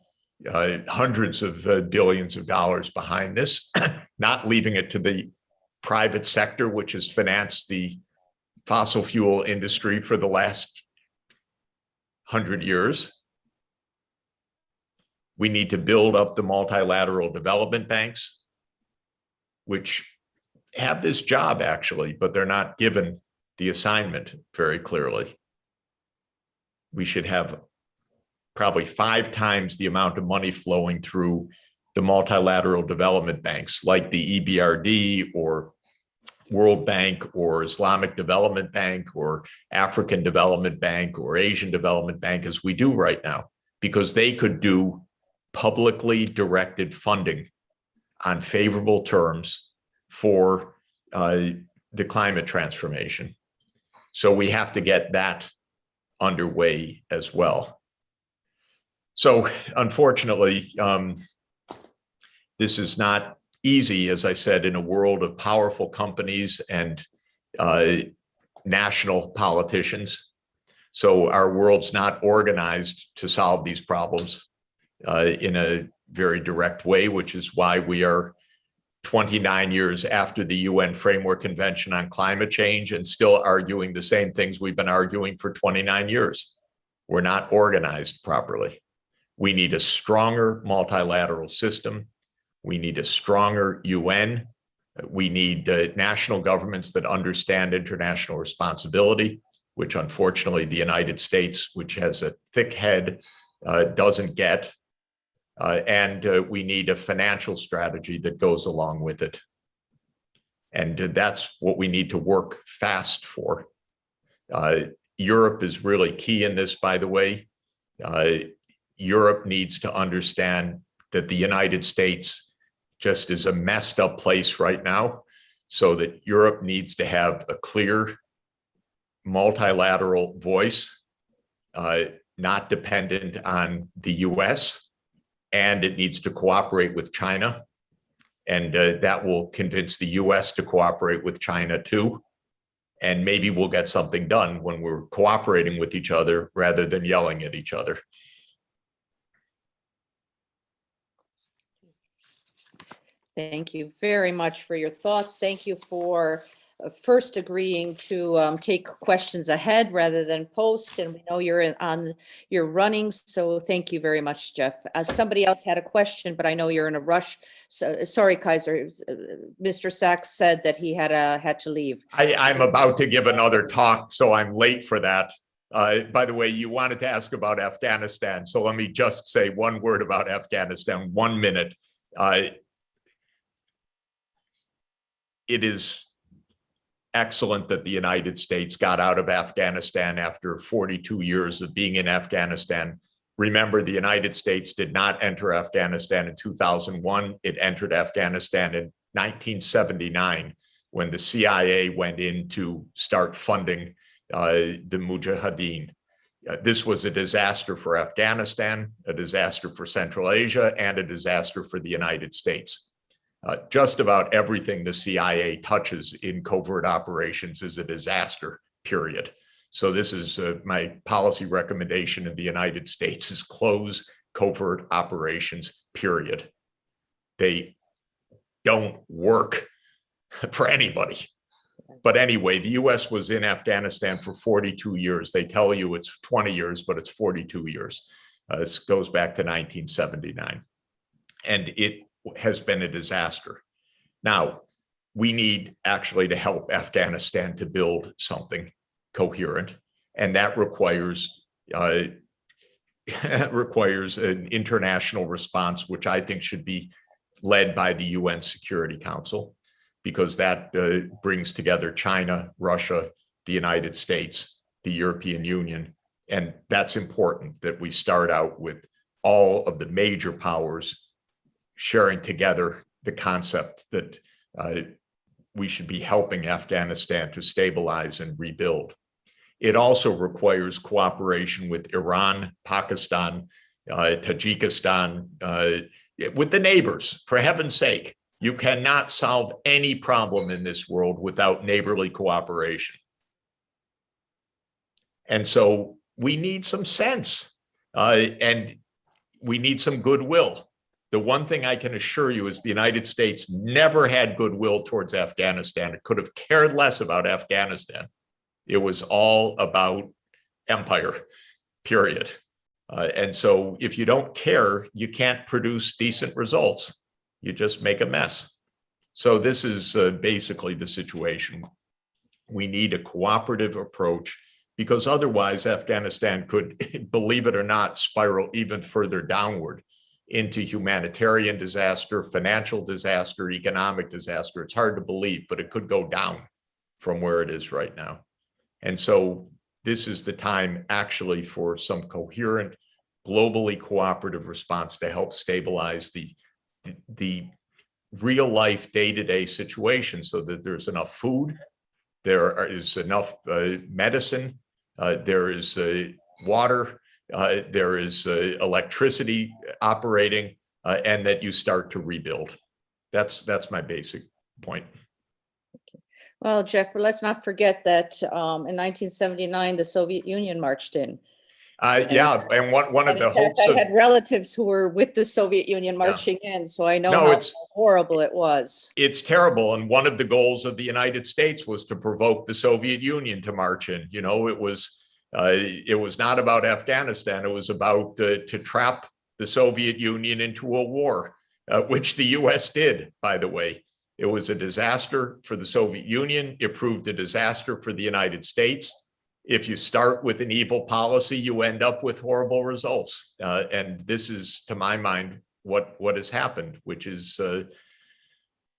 D: of billions of dollars behind this, not leaving it to the private sector, which has financed the fossil fuel industry for the last 100 years. We need to build up the multilateral development banks, which have this job actually, but they're not given the assignment very clearly. We should have probably 5 times the amount of money flowing through the multilateral development banks like the EBRD or World Bank or Islamic Development Bank or African Development Bank or Asian Development Bank as we do right now, because they could do publicly directed funding on favorable terms for the climate transformation. So we have to get that underway as well. So unfortunately, this is not easy, as I said, in a world of powerful companies and national politicians. So our world's not organized to solve these problems in a very direct way, which is why we are 29 years after the UN Framework Convention on Climate Change and still arguing the same things we've been arguing for 29 years. We're not organized properly. We need a stronger multilateral system. We need a stronger UN. We need national governments that understand international responsibility, which unfortunately the United States, which has a thick head, doesn't get. And we need a financial strategy that goes along with it. And that's what we need to work fast for. Europe is really key in this, by the way. Europe needs to understand that the United States just is a messed up place right now, so that Europe needs to have a clear multilateral voice, not dependent on the US, and it needs to cooperate with China. And that will convince the US to cooperate with China too. And maybe we'll get something done when we're cooperating with each other rather than yelling at each other.
A: Thank you very much for your thoughts. Thank you for first agreeing to take questions ahead rather than post. And we know you're on your running, so thank you very much, Jeff. Somebody else had a question, but I know you're in a rush. So sorry, Kaiser. Mr. Sachs said that he had to leave.
D: I'm about to give another talk, so I'm late for that. By the way, you wanted to ask about Afghanistan, so let me just say one word about Afghanistan, 1 minute. It is excellent that the United States got out of Afghanistan after 42 years of being in Afghanistan. Remember, the United States did not enter Afghanistan in 2001. It entered Afghanistan in 1979 when the CIA went in to start funding the Mujahideen. This was a disaster for Afghanistan, a disaster for Central Asia, and a disaster for the United States. Just about everything the CIA touches in covert operations is a disaster, period. So this is my policy recommendation in the United States is close covert operations, period. They don't work for anybody. But anyway, the US was in Afghanistan for 42 years. They tell you it's 20 years, but it's 42 years. This goes back to 1979. And it has been a disaster. Now, we need actually to help Afghanistan to build something coherent, and that requires an international response, which I think should be led by the UN Security Council, because that brings together China, Russia, the United States, the European Union, and that's important that we start out with all of the major powers sharing together the concept that we should be helping Afghanistan to stabilize and rebuild. It also requires cooperation with Iran, Pakistan, Tajikistan, with the neighbors, for heaven's sake. You cannot solve any problem in this world without neighborly cooperation. And so we need some sense and we need some goodwill. The one thing I can assure you is the United States never had goodwill towards Afghanistan. It could have cared less about Afghanistan. It was all about empire, period. And so if you don't care, you can't produce decent results. You just make a mess. So this is basically the situation We need a cooperative approach, because otherwise Afghanistan could, believe it or not, spiral even further downward into humanitarian disaster, financial disaster, economic disaster. It's hard to believe, but it could go down from where it is right now. And so this is the time actually for some coherent, globally cooperative response to help stabilize the real life day-to-day situation, so that there's enough food, there is enough medicine, there is water, there is electricity operating, and that you start to rebuild. That's my basic point.
A: Well, Jeff, but let's not forget that in 1979, the Soviet Union marched in.
D: Yeah, and one of the hopes
A: I
D: of,
A: had relatives who were with the Soviet Union marching in, so I know how horrible it was.
D: It's terrible. And one of the goals of the United States was to provoke the Soviet Union to march in. You know, it was not about Afghanistan. It was about to trap the Soviet Union into a war, which the US did, by the way. It was a disaster for the Soviet Union. It proved a disaster for the United States. If you start with an evil policy, you end up with horrible results. And this is, to my mind, what has happened, which is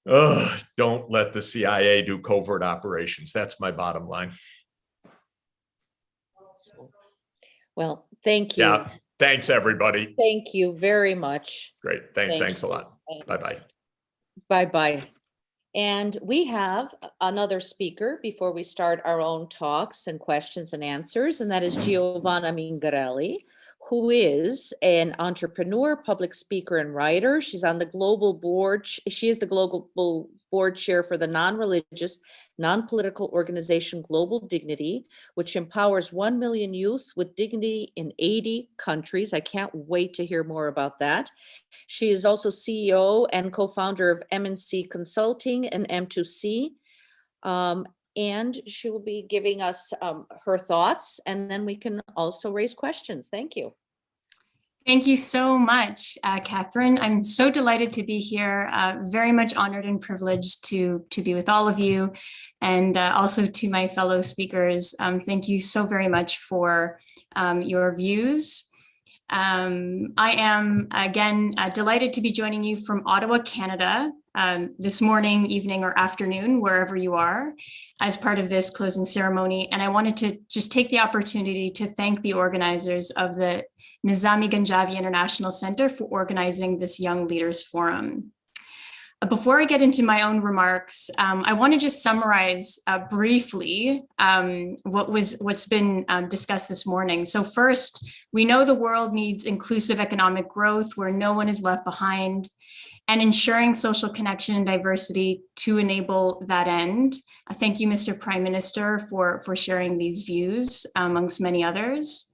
D: don't let the CIA do covert operations. That's my bottom line.
A: Well, thank you.
D: Yeah, thanks, everybody.
A: Thank you very much.
D: Great. Thanks a lot. Bye-bye.
A: Bye-bye. And we have another speaker before we start our own talks and questions and answers, and that is Giovanna Mingarelli, who is an entrepreneur, public speaker, and writer. She's on the global board. She is the global board chair for the non-religious, non-political organization Global Dignity, which empowers 1 million youth with dignity in 80 countries. I can't wait to hear more about that. She is also CEO and co-founder of MNC Consulting and M2C. And she will be giving us her thoughts, and then we can also raise questions. Thank you.
H: Thank you so much, Catherine. I'm so delighted to be here, very much honored and privileged to be with all of you, and also to my fellow speakers. Thank you so very much for your views. I am, again, delighted to be joining you from Ottawa, Canada, this morning, evening, or afternoon, wherever you are, as part of this closing ceremony. And I wanted to just take the opportunity to thank the organizers of the Nizami Ganjavi International Center for organizing this Young Leaders Forum. Before I get into my own remarks, I want to just summarize briefly what's been discussed this morning. So first, we know the world needs inclusive economic growth where no one is left behind, and ensuring social connection and diversity to enable that end. Thank you, Mr. Prime Minister, for sharing these views, amongst many others.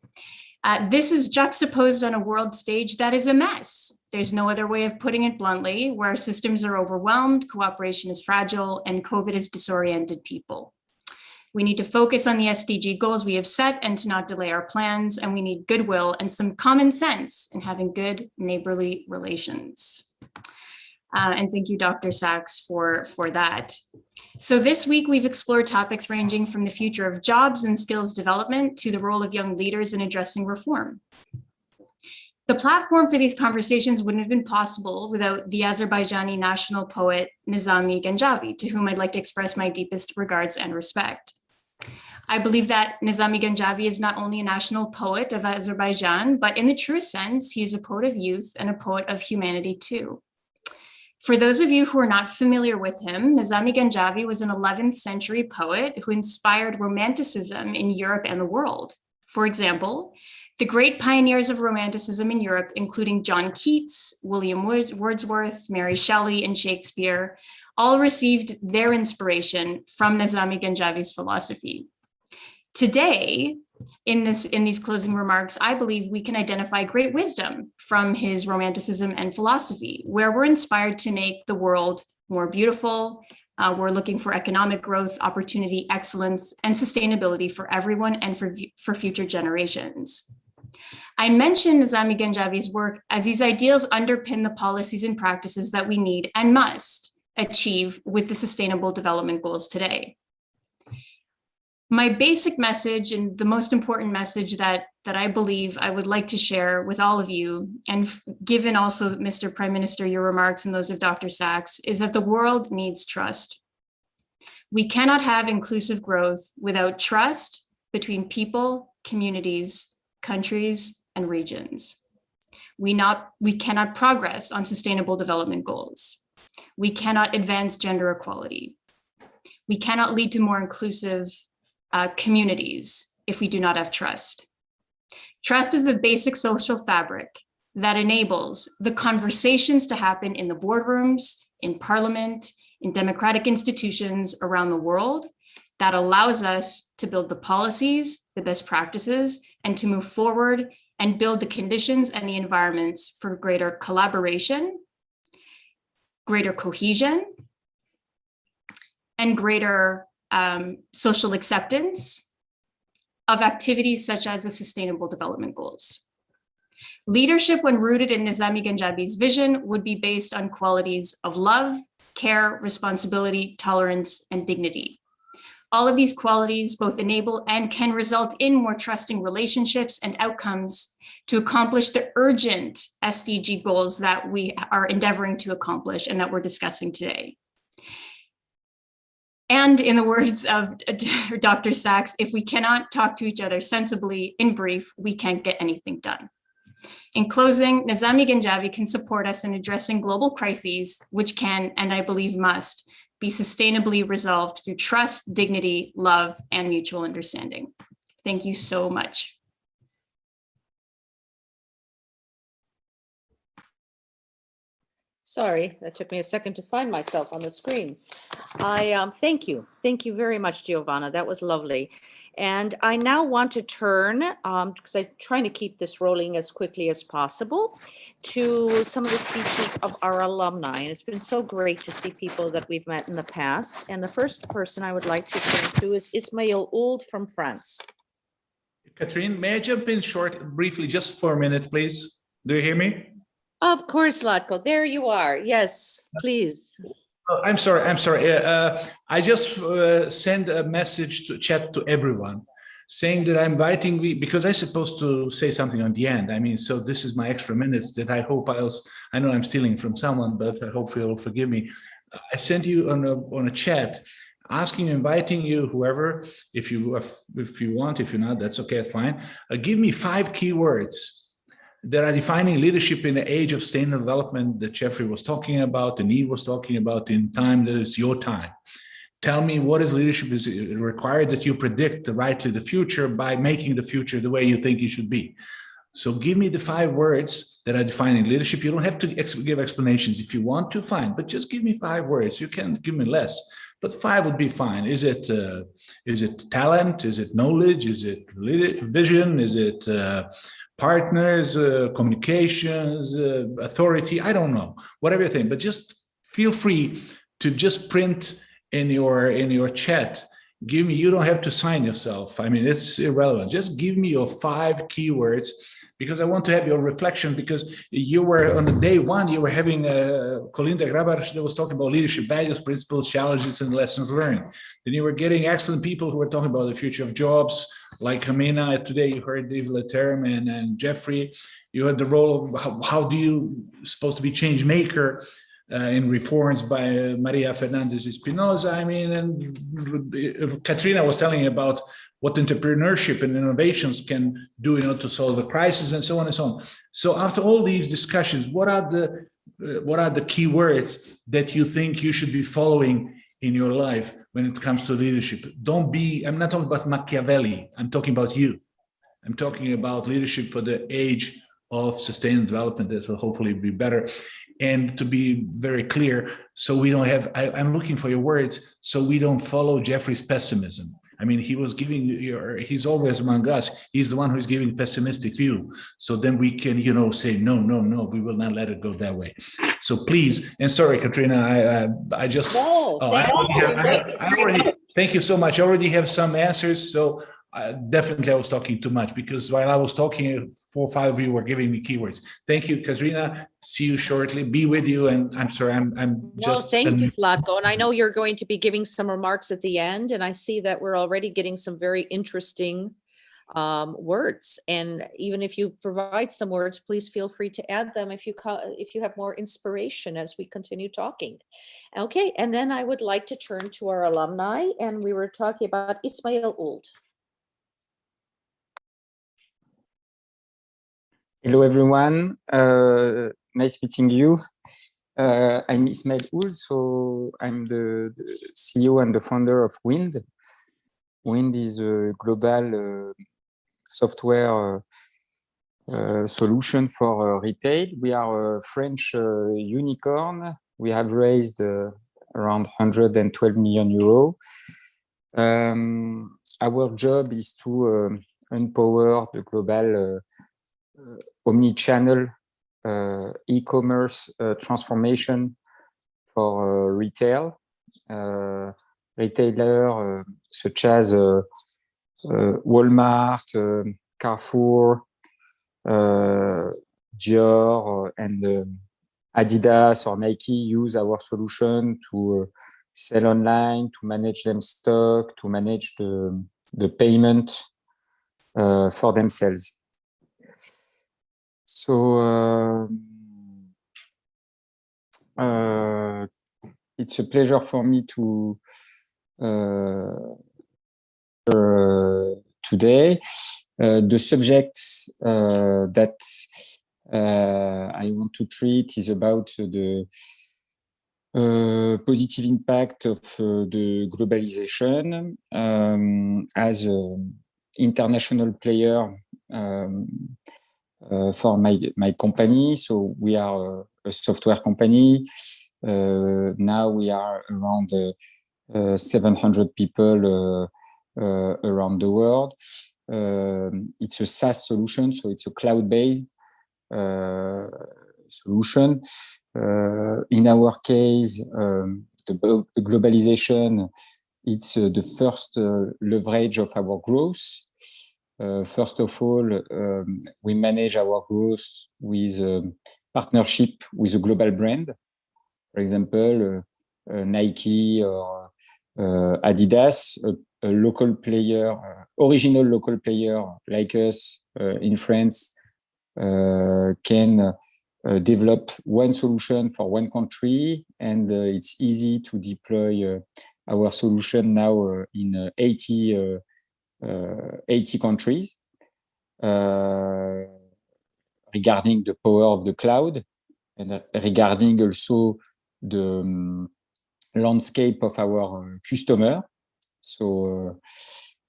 H: This is juxtaposed on a world stage that is a mess. There's no other way of putting it bluntly, where our systems are overwhelmed, cooperation is fragile, and COVID has disoriented people. We need to focus on the SDG goals we have set and to not delay our plans, and we need goodwill and some common sense in having good neighborly relations. And thank you, Dr. Sachs, for that. So this week, we've explored topics ranging from the future of jobs and skills development to the role of young leaders in addressing reform. The platform for these conversations wouldn't have been possible without the Azerbaijani national poet Nizami Ganjavi, to whom I'd like to express my deepest regards and respect. I believe that Nizami Ganjavi is not only a national poet of Azerbaijan, but in the truest sense, he is a poet of youth and a poet of humanity too. For those of you who are not familiar with him, Nizami Ganjavi was an 11th century poet who inspired Romanticism in Europe and the world. For example, the great pioneers of Romanticism in Europe, including John Keats, William Wordsworth, Mary Shelley, and Shakespeare, all received their inspiration from Nizami Ganjavi's philosophy. Today, in these closing remarks, I believe we can identify great wisdom from his Romanticism and philosophy, where we're inspired to make the world more beautiful. We're looking for economic growth, opportunity, excellence, and sustainability for everyone and for future generations. I mention Nizami Ganjavi's work as these ideals underpin the policies and practices that we need and must achieve with the Sustainable Development Goals today. My basic message, and the most important message that I believe I would like to share with all of you, and given also, Mr. Prime Minister, your remarks and those of Dr. Sachs, is that the world needs trust. We cannot have inclusive growth without trust between people, communities, countries, and regions. We cannot progress on sustainable development goals. We cannot advance gender equality. We cannot lead to more inclusive communities if we do not have trust. Trust is the basic social fabric that enables the conversations to happen in the boardrooms, in parliament, in democratic institutions around the world, that allows us to build the policies, the best practices, and to move forward and build the conditions and the environments for greater collaboration, greater cohesion, and greater social acceptance of activities such as the Sustainable Development Goals. Leadership, when rooted in Nizami Ganjabi's vision, would be based on qualities of love, care, responsibility, tolerance, and dignity. All of these qualities both enable and can result in more trusting relationships and outcomes to accomplish the urgent SDG goals that we are endeavoring to accomplish and that we're discussing today. And in the words of Dr. Sachs, if we cannot talk to each other sensibly, in brief, we can't get anything done. In closing, Nizami Ganjabi can support us in addressing global crises, which can, and I believe must, be sustainably resolved through trust, dignity, love, and mutual understanding. Thank you so much.
A: Sorry, that took me a second to find myself on the screen. Thank you. Thank you very much, Giovanna. That was lovely. And I now want to turn, because I'm trying to keep this rolling as quickly as possible, to some of the speeches of our alumni. And it's been so great to see people that we've met in the past. And the first person I would like to turn to is Ismail Ould from France.
I: Kateryna, may I jump in briefly, just for a minute, please? Do you hear me?
A: Of course, Zlatko. There you are. Yes, please.
I: Oh, I'm sorry. I just sent a message to chat to everyone saying that I'm inviting because I'm supposed to say something on the end. I mean, so this is my extra minutes that I hope I know I'm stealing from someone, but I hope you'll forgive me. I sent you on a chat inviting you, whoever, if you want, if you're not, that's okay, that's fine. Give me 5 keywords that are defining leadership in the age of sustainable development that Jeffrey was talking about and Yves was talking about in time that is your time. Tell me what is leadership is required that you predict rightly the future by making the future the way you think it should be. So give me the 5 words that are defining leadership. You don't have to give explanations if you want to, fine, but just give me 5 words. You can give me less, but 5 would be fine. Is it talent? Is it knowledge? Is it vision? Is it partners, communications, authority? I don't know, whatever you think, but just feel free to just print in your chat. Give me, you don't have to sign yourself. I mean, it's irrelevant. Just give me your 5 keywords, because I want to have your reflection, because you were on the day 1, you were having Kolinda Grabar that was talking about leadership values, principles, challenges, and lessons learned. Then you were getting excellent people who were talking about the future of jobs, like Amina. Today you heard Yves, Leterme, and Jeffrey. You had the role of how do you supposed to be change maker in reforms by Maria Fernandez Espinosa. I mean, and Kateryna was telling you about what entrepreneurship and innovations can do in order to solve a crisis, and so on and so on. So after all these discussions, what are the key words that you think you should be following in your life when it comes to leadership? I'm not talking about Machiavelli, I'm talking about you. I'm talking about leadership for the age of sustainable development that will hopefully be better. And to be very clear, so we don't have, I'm looking for your words, so we don't follow Jeffrey's pessimism. I mean, he was giving he's always among us. He's the one who's giving pessimistic view. So then we can, say, no, we will not let it go that way. So please, and sorry, Kateryna, I just, thank you so much. I already have some answers. So definitely I was talking too much, because while I was talking, 4 or 5 of you were giving me keywords. Thank you, Kateryna. See you shortly. Be with you. And I'm sorry, I'm
A: No,
I: just.
A: thank you, Zlatko. And I know you're going to be giving some remarks at the end, and I see that we're already getting some very interesting words. And even if you provide some words, please feel free to add them if you have more inspiration as we continue talking. Okay, and then I would like to turn to our alumni, and we were talking about Ismail Ould.
J: Hello, everyone. Nice meeting you. I'm Ismail Ould, so I'm the CEO and the founder of Wind. Wind is a global software solution for retail. We are a French unicorn. We have raised around 112 million euro. Our job is to empower the global omni-channel e-commerce transformation for retail. Retailer such as Walmart, Carrefour, Dior, and Adidas or Nike use our solution to sell online, to manage them stock, to manage the payment for themselves. So it's a pleasure for me to today. The subject that I want to treat is about the positive impact of the globalization as an international player for my company. So we are a software company. Now we are around 700 people around the world. It's a SaaS solution, so it's a cloud-based solution. In our case, the globalization, it's the first leverage of our growth. First of all, we manage our growth with partnership with a global brand. For example, Nike or Adidas, a local player, original local player like us in France can develop one solution for one country, and it's easy to deploy our solution now in 80 countries. Regarding the power of the cloud and regarding also the landscape of our customer. So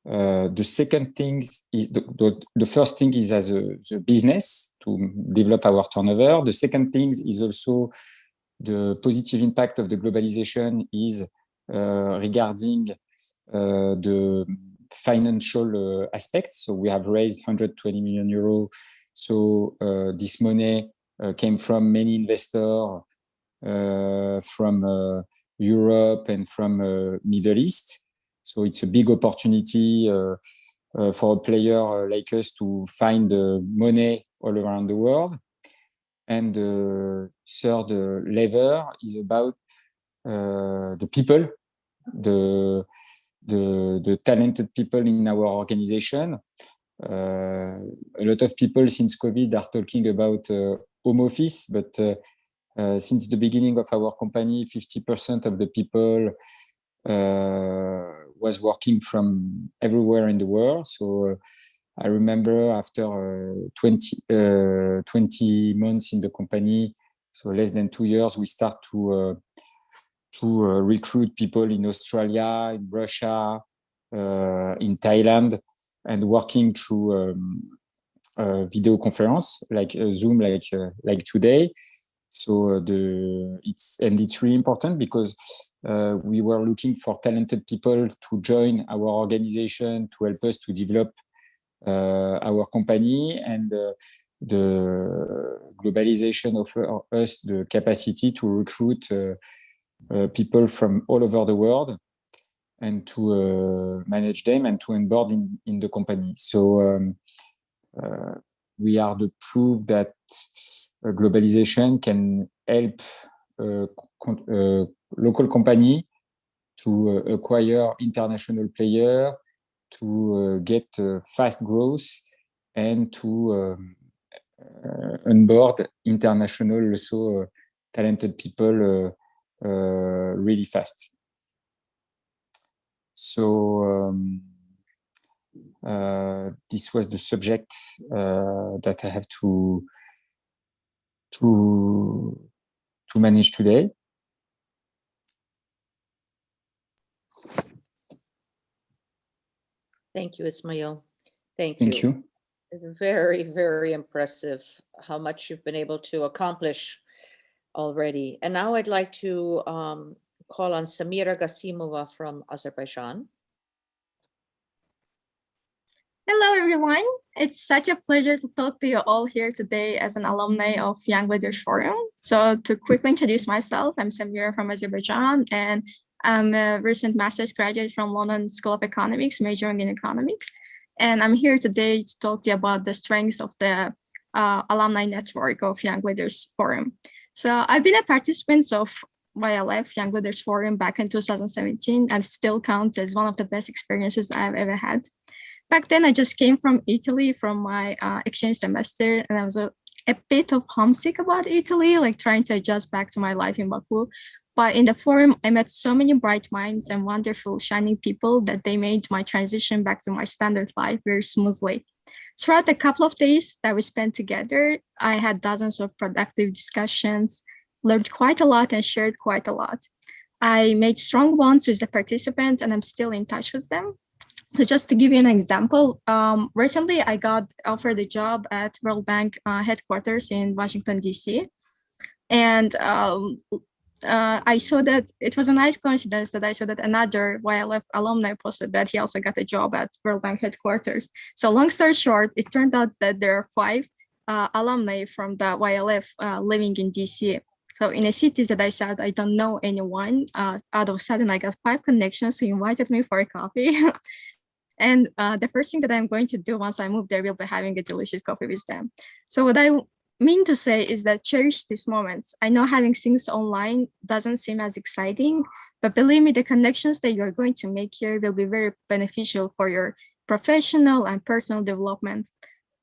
J: the second thing is the first thing is as a business to develop our turnover. The second thing is also the positive impact of the globalization is regarding the financial aspects. So we have raised 120 million euros. So this money came from many investors from Europe and from Middle East. So it's a big opportunity for a player like us to find money all around the world. And the third lever is about the people, the talented people in our organization. A lot of people since COVID are talking about home office, but since the beginning of our company, 50% of the people was working from everywhere in the world. So I remember after 20 months in the company, so less than 2 years, we start to recruit people in Australia, in Russia, in Thailand, and working through video conference like Zoom, like today. So it's really important because we were looking for talented people to join our organization to help us to develop our company, and the globalization offers us the capacity to recruit people from all over the world. and to manage them and to onboard in the company. So we are the proof that globalization can help local company to acquire international player, to get fast growth, and to onboard international also talented people really fast. So this was the subject that I have to manage today.
A: Thank you, Ismail. Thank
J: Thank you.
A: Very, very impressive how much you've been able to accomplish already. And now I'd like to call on Samira Gasimova from Azerbaijan.
K: Hello, everyone. It's such a pleasure to talk to you all here today as an alumni of Young Leaders Forum. So to quickly introduce myself, I'm Samira from Azerbaijan, and I'm a recent master's graduate from London School of Economics, majoring in economics. And I'm here today to talk to you about the strengths of the alumni network of Young Leaders Forum. So I've been a participant of YLF, Young Leaders Forum, back in 2017, and still counts as one of the best experiences I've ever had. Back then, I just came from Italy from my exchange semester, and I was a bit of homesick about Italy, like trying to adjust back to my life in Baku. But in the forum, I met so many bright minds and wonderful, shining people that they made my transition back to my standard life very smoothly. Throughout the couple of days that we spent together, I had dozens of productive discussions, learned quite a lot, and shared quite a lot. I made strong bonds with the participants, and I'm still in touch with them. So just to give you an example, recently I got offered a job at World Bank headquarters in Washington, D.C. And I saw that it was a nice coincidence that I saw that another YLF alumni posted that he also got a job at World Bank headquarters. So long story short, it turned out that there are 5 alumni from the YLF living in DC. So in a city that I said I don't know anyone, out of a sudden I got 5 connections who invited me for a coffee. And the first thing that I'm going to do once I move there will be having a delicious coffee with them. So what I mean to say is that cherish these moments. I know having things online doesn't seem as exciting, but believe me, the connections that you're going to make here will be very beneficial for your professional and personal development.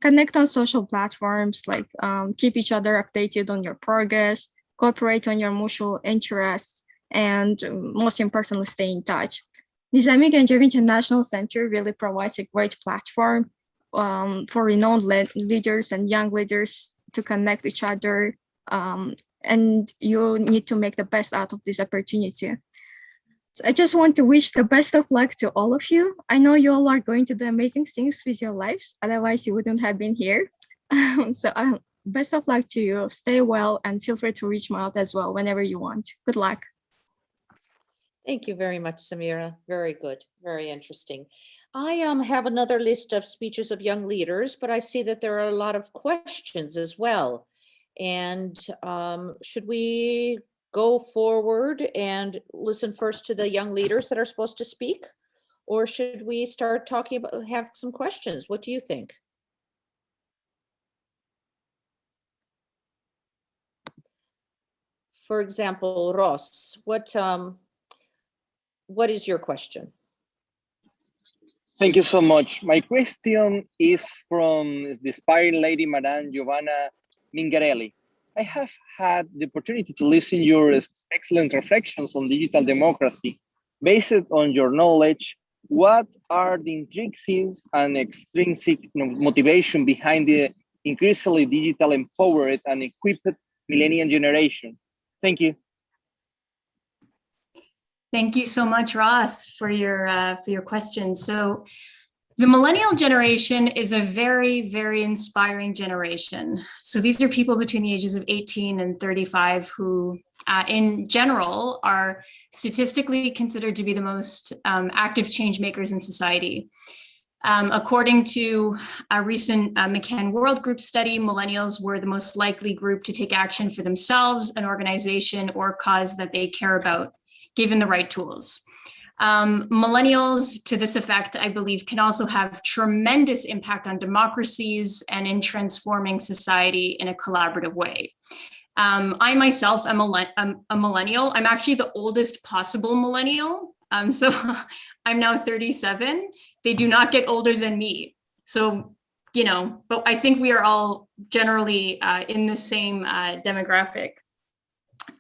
K: Connect on social platforms, like keep each other updated on your progress, cooperate on your mutual interests, and most importantly, stay in touch. Nizami Gencevi International Center really provides a great platform for renowned leaders and young leaders to connect each other, and you need to make the best out of this opportunity. So I just want to wish the best of luck to all of you. I know you all are going to do amazing things with your lives, otherwise you wouldn't have been here. So best of luck to you, stay well, and feel free to reach me out as well whenever you want. Good luck.
A: Thank you very much, Samira. Very good, very interesting. I have another list of speeches of young leaders, but I see that there are a lot of questions as well. And should we go forward and listen first to the young leaders that are supposed to speak? Or should we start talking about, have some questions? What do you think? For example, Ross, what is your question?
L: Thank you so much. My question is from the inspiring lady, Madame Giovanna Mingarelli. I have had the opportunity to listen to your excellent reflections on digital democracy. Based on your knowledge, what are the intrinsic and extrinsic motivation behind the increasingly digital empowered and equipped millennial generation? Thank you.
H: Thank you so much, Ross, for your question. So the millennial generation is a very, very inspiring generation. So these are people between the ages of 18 and 35 who, in general, are statistically considered to be the most active change makers in society. According to a recent McCann World Group study, millennials were the most likely group to take action for themselves, an organization, or cause that they care about, given the right tools. Millennials, to this effect, I believe, can also have tremendous impact on democracies and in transforming society in a collaborative way. I myself am a millennial. I'm actually the oldest possible millennial. So I'm now 37. They do not get older than me. So, you know, but I think we are all generally in the same demographic.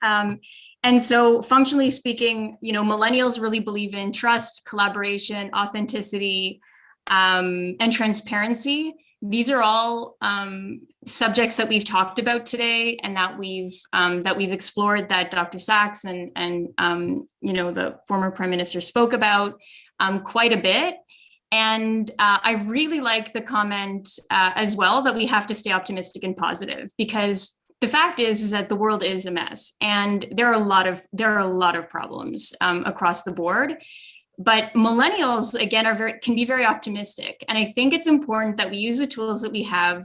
H: And so functionally speaking, you know, millennials really believe in trust, collaboration, authenticity, and transparency. These are all subjects that we've talked about today and that we've explored, that Dr. Sachs and you know, the former Prime Minister spoke about quite a bit. And I really like the comment as well that we have to stay optimistic and positive, because the fact is that the world is a mess, and there are a lot of problems across the board. But millennials, again, can be very optimistic, and I think it's important that we use the tools that we have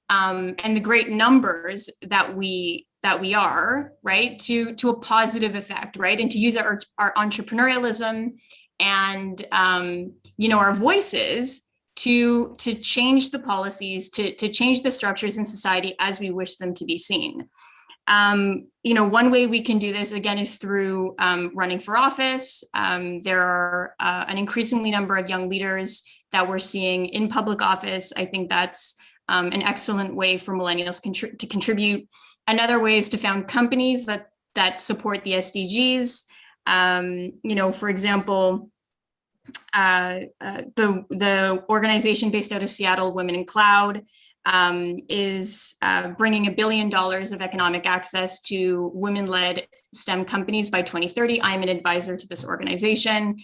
H: and the great numbers that we are, right, to a positive effect, right, and to use our entrepreneurialism and you know, our voices to change the policies, to change the structures in society as we wish them to be seen. You know, one way we can do this, again, is through running for office. There are an increasingly number of young leaders that we're seeing in public office. I think that's an excellent way for millennials to contribute. Another way is to found companies that support the SDGs. You know, for example, the organization based out of Seattle, Women in Cloud, is bringing $1 billion of economic access to women-led STEM companies by 2030. I'm an advisor to this organization,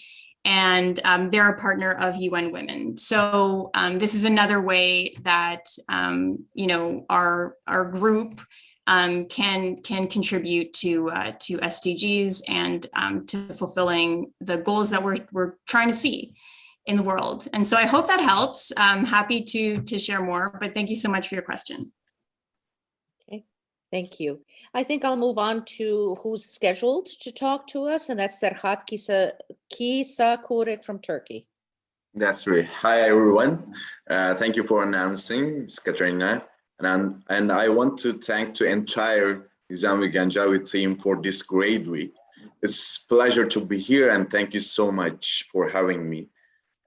H: and they're a partner of UN Women. So this is another way that you know, our group can contribute to SDGs and to fulfilling the goals that we're trying to see in the world. And so I hope that helps. I'm happy to share more, but thank you so much for your question.
A: Okay, thank you. I think I'll move on to who's scheduled to talk to us, and that's Serhat Kisakurek from Turkey.
M: That's right. Hi, everyone. Thank you for announcing, Ms. Kateryna. And I want to thank the entire Nizami Ganjavi team for this great week. It's a pleasure to be here, and thank you so much for having me.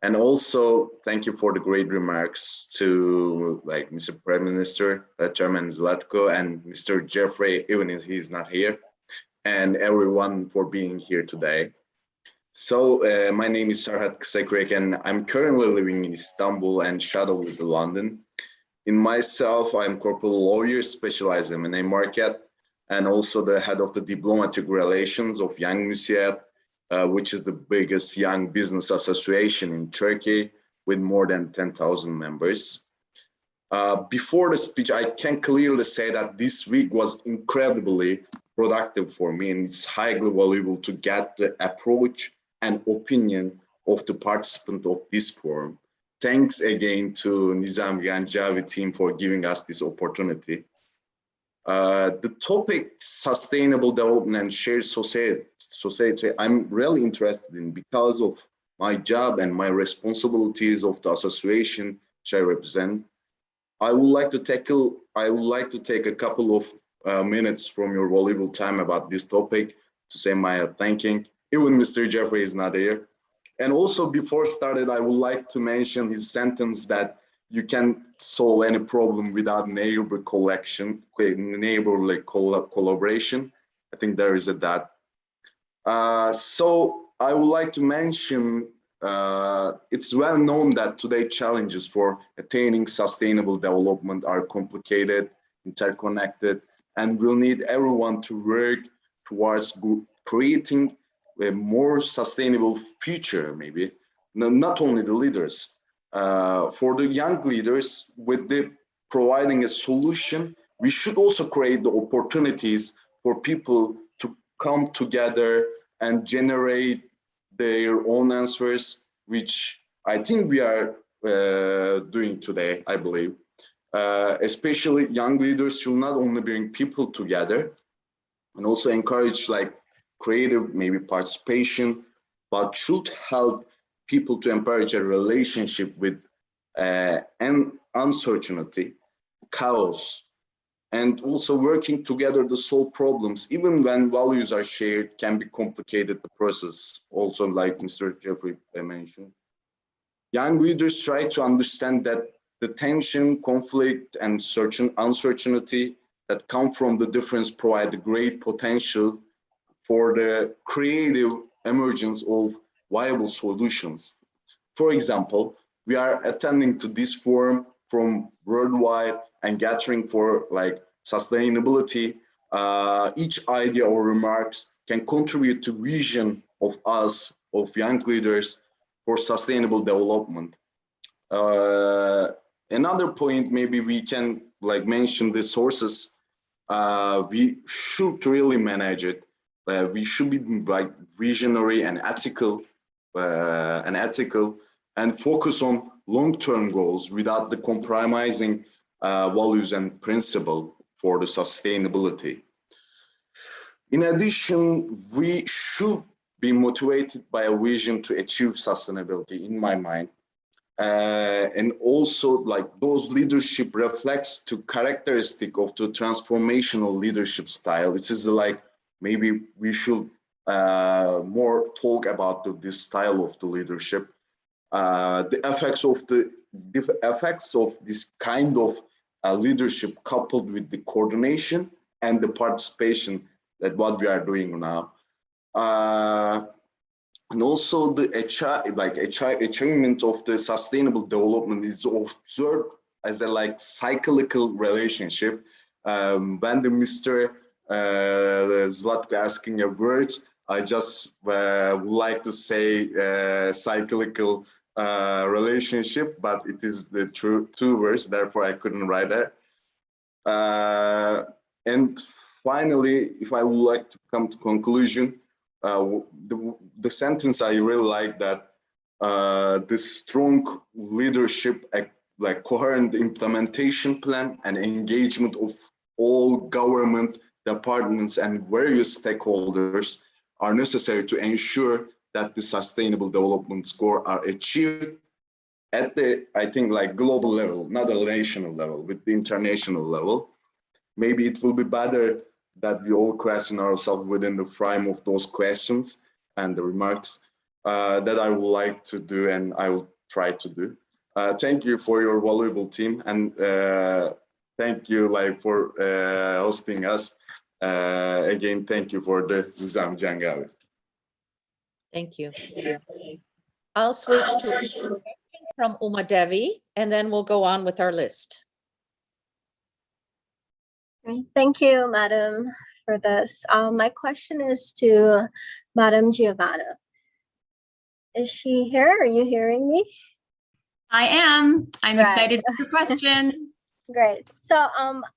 M: And also, thank you for the great remarks to like Mr. Prime Minister, Chairman Zlatko, and Mr. Jeffrey, even if he's not here, and everyone for being here today. So my name is Serhat Kisakurek, and I'm currently living in Istanbul and shadowed with London. In myself, I'm corporate lawyer specialized in M&A market, and also the head of the diplomatic relations of Young Müsiyet, which is the biggest young business association in Turkey with more than 10,000 members. Before the speech, I can clearly say that this week was incredibly productive for me, and it's highly valuable to get the approach and opinion of the participant of this forum. Thanks again to Nizami Ganjavi team for giving us this opportunity. The topic sustainable development and shared society I'm really interested in because of my job and my responsibilities of the association which I represent. I would like to take a couple of minutes from your valuable time about this topic to say my thanking. Even Mr. Jeffrey is not here. And also before started, I would like to mention his sentence that you can't solve any problem without neighborly collaboration. I think there is a that. So I would like to mention, it's well known that today challenges for attaining sustainable development are complicated, interconnected, and will need everyone to work towards creating a more sustainable future, maybe. Not only the leaders. For the young leaders, with the providing a solution, we should also create the opportunities for people to come together and generate their own answers, which I think we are doing today, I believe. Especially young leaders should not only bring people together and also encourage like creative maybe participation but should help people to encourage a relationship with uncertainty, chaos, and also working together to solve problems, even when values are shared, can be complicated the process, also like Mr. Jeffrey mentioned. Young leaders try to understand that the tension, conflict, and uncertainty that come from the difference provide great potential for the creative emergence of viable solutions. For example, we are attending to this forum from worldwide and gathering for like sustainability. Each idea or remarks can contribute to vision of us, of young leaders, for sustainable development. Another point, maybe we can like mention the sources. We should really manage it. We should be like visionary and ethical, and focus on long-term goals without the compromising values and principle for the sustainability. In addition, we should be motivated by a vision to achieve sustainability, in my mind. And also like those leadership reflects to characteristic of the transformational leadership style. It is like, maybe we should more talk about this style of the leadership. The effects of this kind of leadership coupled with the coordination and the participation that what we are doing now. And also the achievement of the sustainable development is observed as a like cyclical relationship. When the Mr. Zlatko asking a word, I just would like to say cyclical relationship, but it is the two words, therefore I couldn't write that. And finally, if I would like to come to conclusion, the sentence I really like that the strong leadership, like coherent implementation plan and engagement of all government departments and various stakeholders are necessary to ensure that the sustainable development score are achieved at the, I think, like global level, not a national level, with the international level. Maybe it will be better that we all question ourselves within the frame of those questions and the remarks that I would like to do and I will try to do. Thank you for your valuable team, and thank you like for hosting us. Again, thank you for the Nizam Jangavi.
A: Thank you. I'll switch to a question from Uma Devi, and then we'll go on with our list.
N: Thank you, Madam, for this. My question is to Madam Giovanna. Is she here? Are you hearing me?
H: I am. I'm excited for your question.
N: Great. So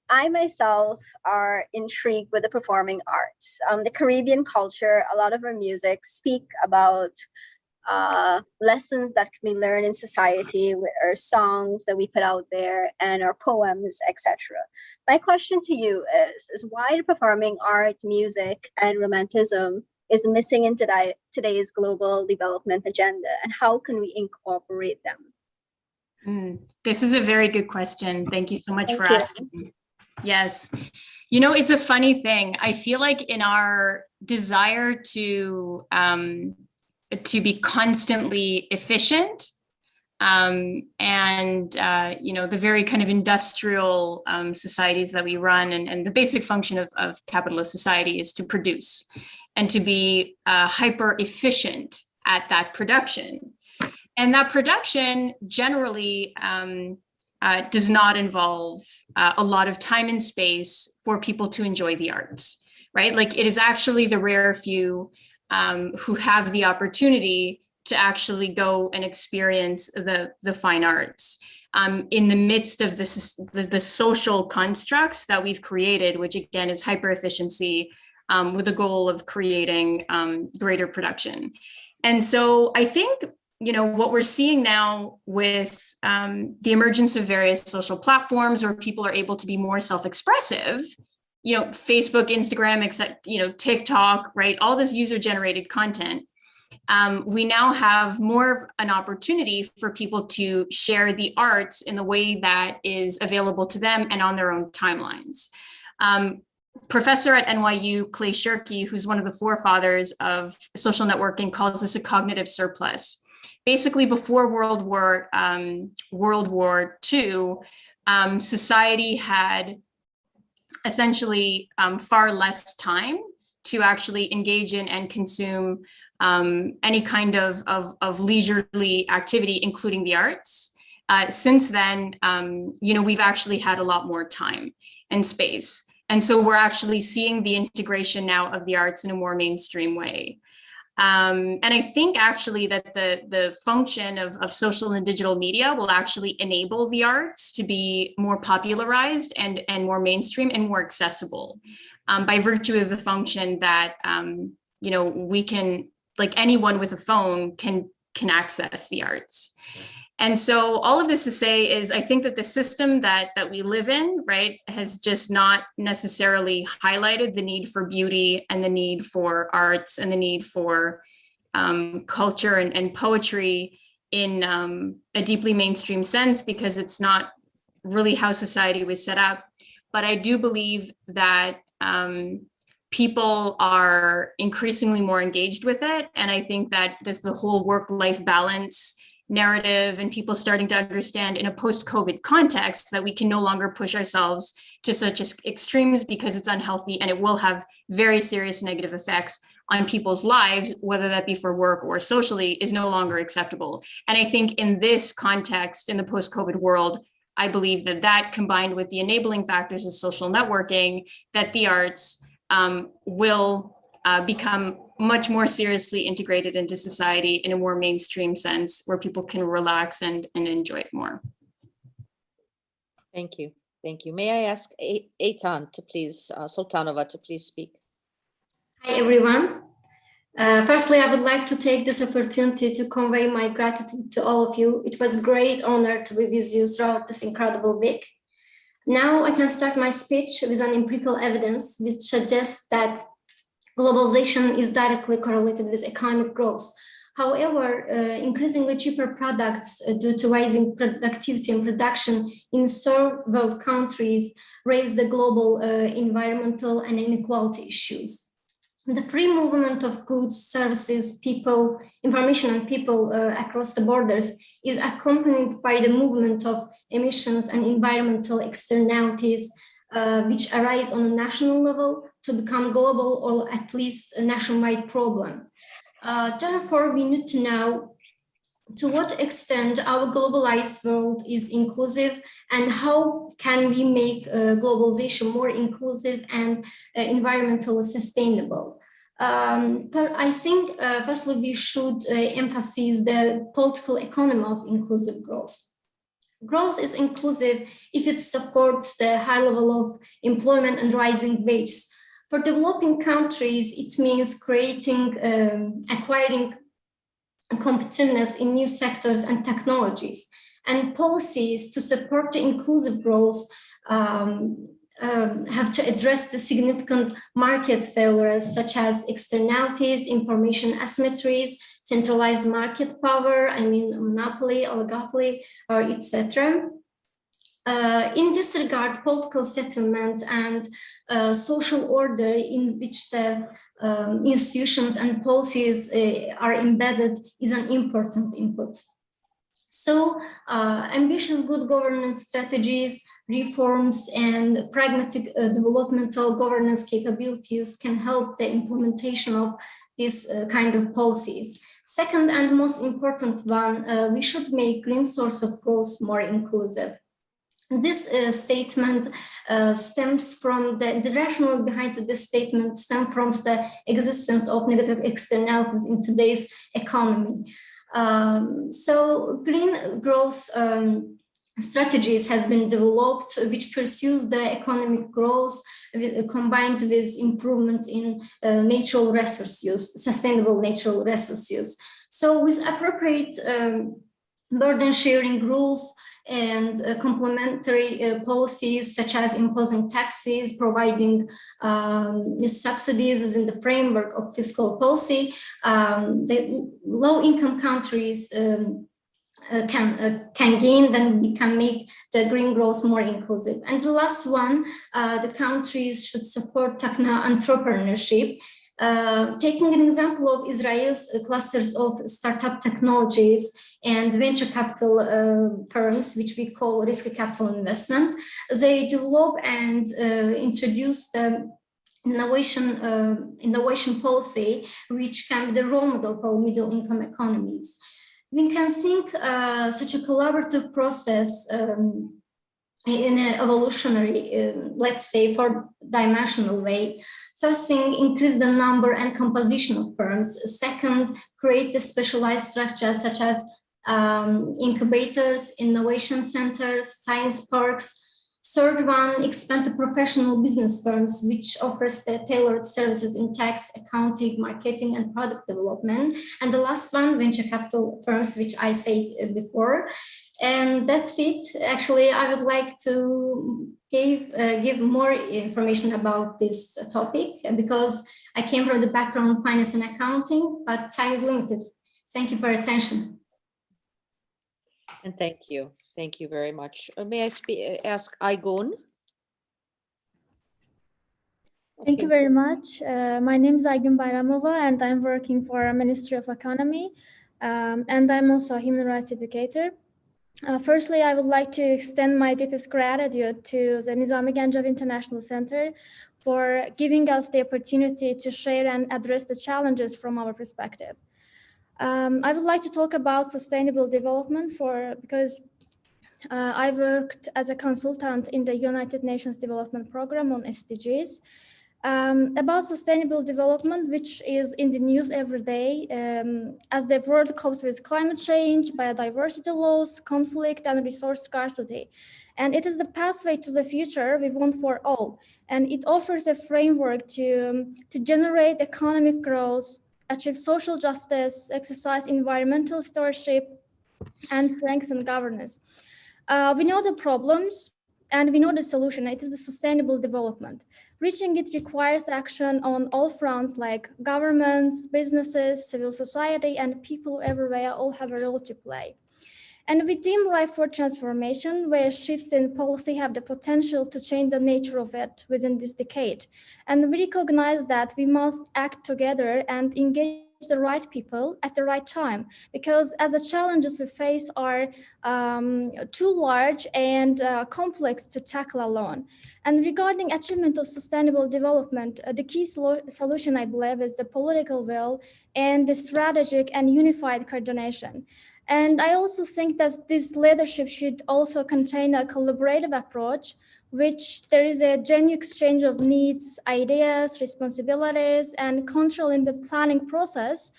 N: I myself are intrigued with the performing arts. The Caribbean culture, a lot of our music speak about lessons that can be learned in society with our songs that we put out there and our poems, etc. My question to you is why the performing art, music, and romanticism is missing in today's global development agenda, and how can we incorporate them?
H: This is a very good question. Thank you so much for asking. Yes. You know, it's a funny thing. I feel like in our desire to be constantly efficient and, you know, the very kind of industrial societies that we run, and the basic function of capitalist society is to produce and to be hyper efficient at that production. And that production generally does not involve a lot of time and space for people to enjoy the arts, right? Like it is actually the rare few who have the opportunity to actually go and experience the fine arts in the midst of the social constructs that we've created, which again is hyper efficiency with the goal of creating greater production. And so I think, you know, what we're seeing now with the emergence of various social platforms where people are able to be more self-expressive, you know, Facebook, Instagram, except, you know, TikTok, right? All this user-generated content we now have more of an opportunity for people to share the arts in the way that is available to them and on their own timelines. Professor at NYU, Clay Shirky, who's one of the forefathers of social networking, calls this a cognitive surplus. Basically, before World War II, society had essentially far less time to actually engage in and consume any kind of leisurely activity, including the arts. Since then, we've actually had a lot more time and space. And so we're actually seeing the integration now of the arts in a more mainstream way. And I think actually that the function of social and digital media will actually enable the arts to be more popularized and more mainstream and more accessible by virtue of the function that, we can, like anyone with a phone can access the arts. And so all of this to say is, I think that the system that we live in, right, has just not necessarily highlighted the need for beauty and the need for arts and the need for culture and poetry in a deeply mainstream sense, because it's not really how society was set up. But I do believe that people are increasingly more engaged with it. And I think that there's the whole work-life balance narrative and people starting to understand in a post-COVID context that we can no longer push ourselves to such extremes because it's unhealthy and it will have very serious negative effects on people's lives, whether that be for work or socially, is no longer acceptable. And I think in this context, in the post-COVID world, I believe that combined with the enabling factors of social networking, that the arts will become much more seriously integrated into society in a more mainstream sense where people can relax and enjoy it more.
A: Thank you. Thank you. May I ask Eitan to please, Sultanova to please speak?
O: Hi, everyone. Firstly, I would like to take this opportunity to convey my gratitude to all of you. It was a great honor to be with you throughout this incredible week. Now I can start my speech with an empirical evidence which suggests that globalization is directly correlated with economic growth. However, increasingly cheaper products due to rising productivity and production in third world countries raise the global environmental and inequality issues. The free movement of goods, services, people, information and people across the borders is accompanied by the movement of emissions and environmental externalities which arise on a national level to become global or at least a nationwide problem. Therefore, we need to know to what extent our globalized world is inclusive and how can we make globalization more inclusive and environmentally sustainable. But I think, firstly, we should emphasize the political economy of inclusive growth. Growth is inclusive if it supports the high level of employment and rising wages. For developing countries, it means creating, acquiring competitiveness in new sectors and technologies, and policies to support the inclusive growth have to address the significant market failures such as externalities, information asymmetries, centralized market power, monopoly, oligopoly, or etc. In this regard, political settlement and social order in which the institutions and policies are embedded is an important input. So ambitious good governance strategies, reforms, and pragmatic developmental governance capabilities can help the implementation of this kind of policies. Second, and most important one, we should make green source of growth more inclusive. This statement stems from the rationale behind this statement stems from the existence of negative externalities in today's economy. So green growth strategies has been developed which pursues the economic growth combined with improvements in natural resource use, sustainable natural resource use. So with appropriate burden sharing rules and complementary policies such as imposing taxes, providing subsidies within the framework of fiscal policy, the low-income countries can gain, then we can make the green growth more inclusive. And the last one, the countries should support entrepreneurship. Taking an example of Israel's clusters of startup technologies and venture capital firms, which we call risk capital investment, they develop and introduce the innovation policy, which can be the role model for middle income economies. We can think such a collaborative process in an evolutionary, let's say, four-dimensional way. First thing, increase the number and composition of firms. Second, create the specialized structures such as incubators, innovation centers, science parks. Third one, expand the professional business firms, which offers the tailored services in tax, accounting, marketing, and product development. And the last one, venture capital firms, which I said before. And that's it. Actually, I would like to give more information about this topic because I came from the background of finance and accounting, but time is limited. Thank you for your attention.
A: And thank you. Thank you very much. May I ask Aygun?
P: Thank you very much. My name is Aygun Bayramova, and I'm working for Ministry of Economy, and I'm also a human rights educator. Firstly, I would like to extend my deepest gratitude to the Nizami Ganjab International Center for giving us the opportunity to share and address the challenges from our perspective. I would like to talk about sustainable development because I worked as a consultant in the United Nations Development Program on SDGs. About sustainable development, which is in the news every day as the world copes with climate change, biodiversity loss, conflict, and resource scarcity. And it is the pathway to the future we want for all. And it offers a framework to generate economic growth, achieve social justice, exercise environmental stewardship, and strengthen governance. We know the problems and we know the solution. It is the sustainable development. Reaching it requires action on all fronts, like governments, businesses, civil society, and people everywhere all have a role to play. And we deem ripe for transformation, where shifts in policy have the potential to change the nature of it within this decade. And we recognize that we must act together and engage the right people at the right time, because as the challenges we face are too large and complex to tackle alone. And regarding achievement of sustainable development, the key solution, I believe, is the political will and the strategic and unified coordination. And I also think that this leadership should also contain a collaborative approach, which there is a genuine exchange of needs, ideas, responsibilities, and control in the planning process,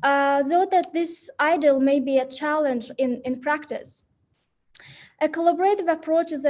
P: though that this ideal may be a challenge in practice. A collaborative approach is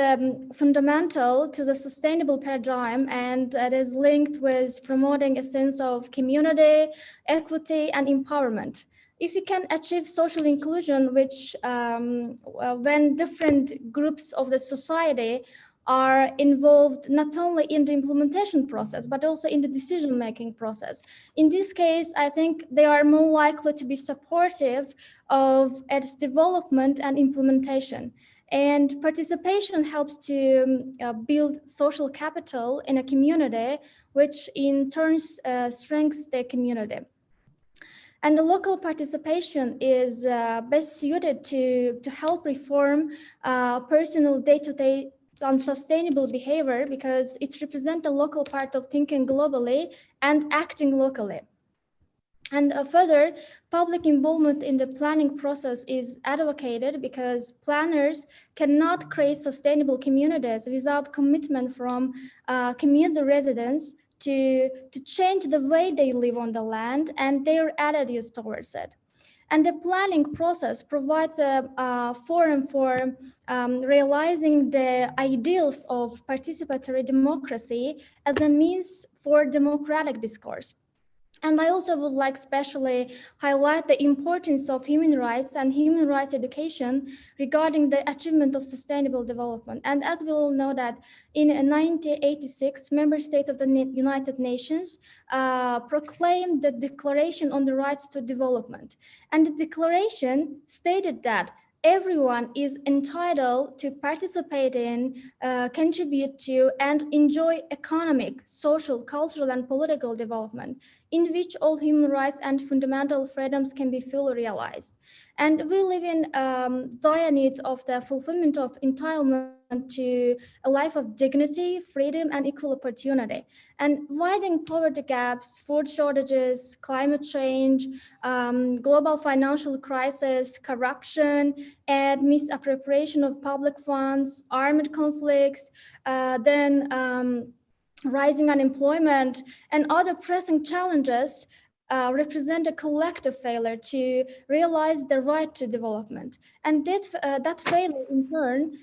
P: fundamental to the sustainable paradigm, and it is linked with promoting a sense of community, equity, and empowerment. If you can achieve social inclusion, which when different groups of the society are involved not only in the implementation process, but also in the decision-making process. In this case, I think they are more likely to be supportive of its development and implementation. And participation helps to build social capital in a community, which in turn strengthens the community. And the local participation is best suited to help reform personal day-to-day unsustainable behavior, because it represents the local part of thinking globally and acting locally. And further, public involvement in the planning process is advocated because planners cannot create sustainable communities without commitment from community residents to change the way they live on the land and their attitudes towards it. And the planning process provides a forum for realizing the ideals of participatory democracy as a means for democratic discourse. And I also would like especially highlight the importance of human rights and human rights education regarding the achievement of sustainable development. And as we all know that in 1986, member state of the United Nations proclaimed the Declaration on the Rights to Development. And the declaration stated that everyone is entitled to participate in, contribute to, and enjoy economic, social, cultural, and political development, in which all human rights and fundamental freedoms can be fully realized. And we live in dire need of the fulfillment of entitlement to a life of dignity, freedom, and equal opportunity. And widening poverty gaps, food shortages, climate change, global financial crisis, corruption, and misappropriation of public funds, armed conflicts, rising unemployment, and other pressing challenges represent a collective failure to realize the right to development. And that failure in turn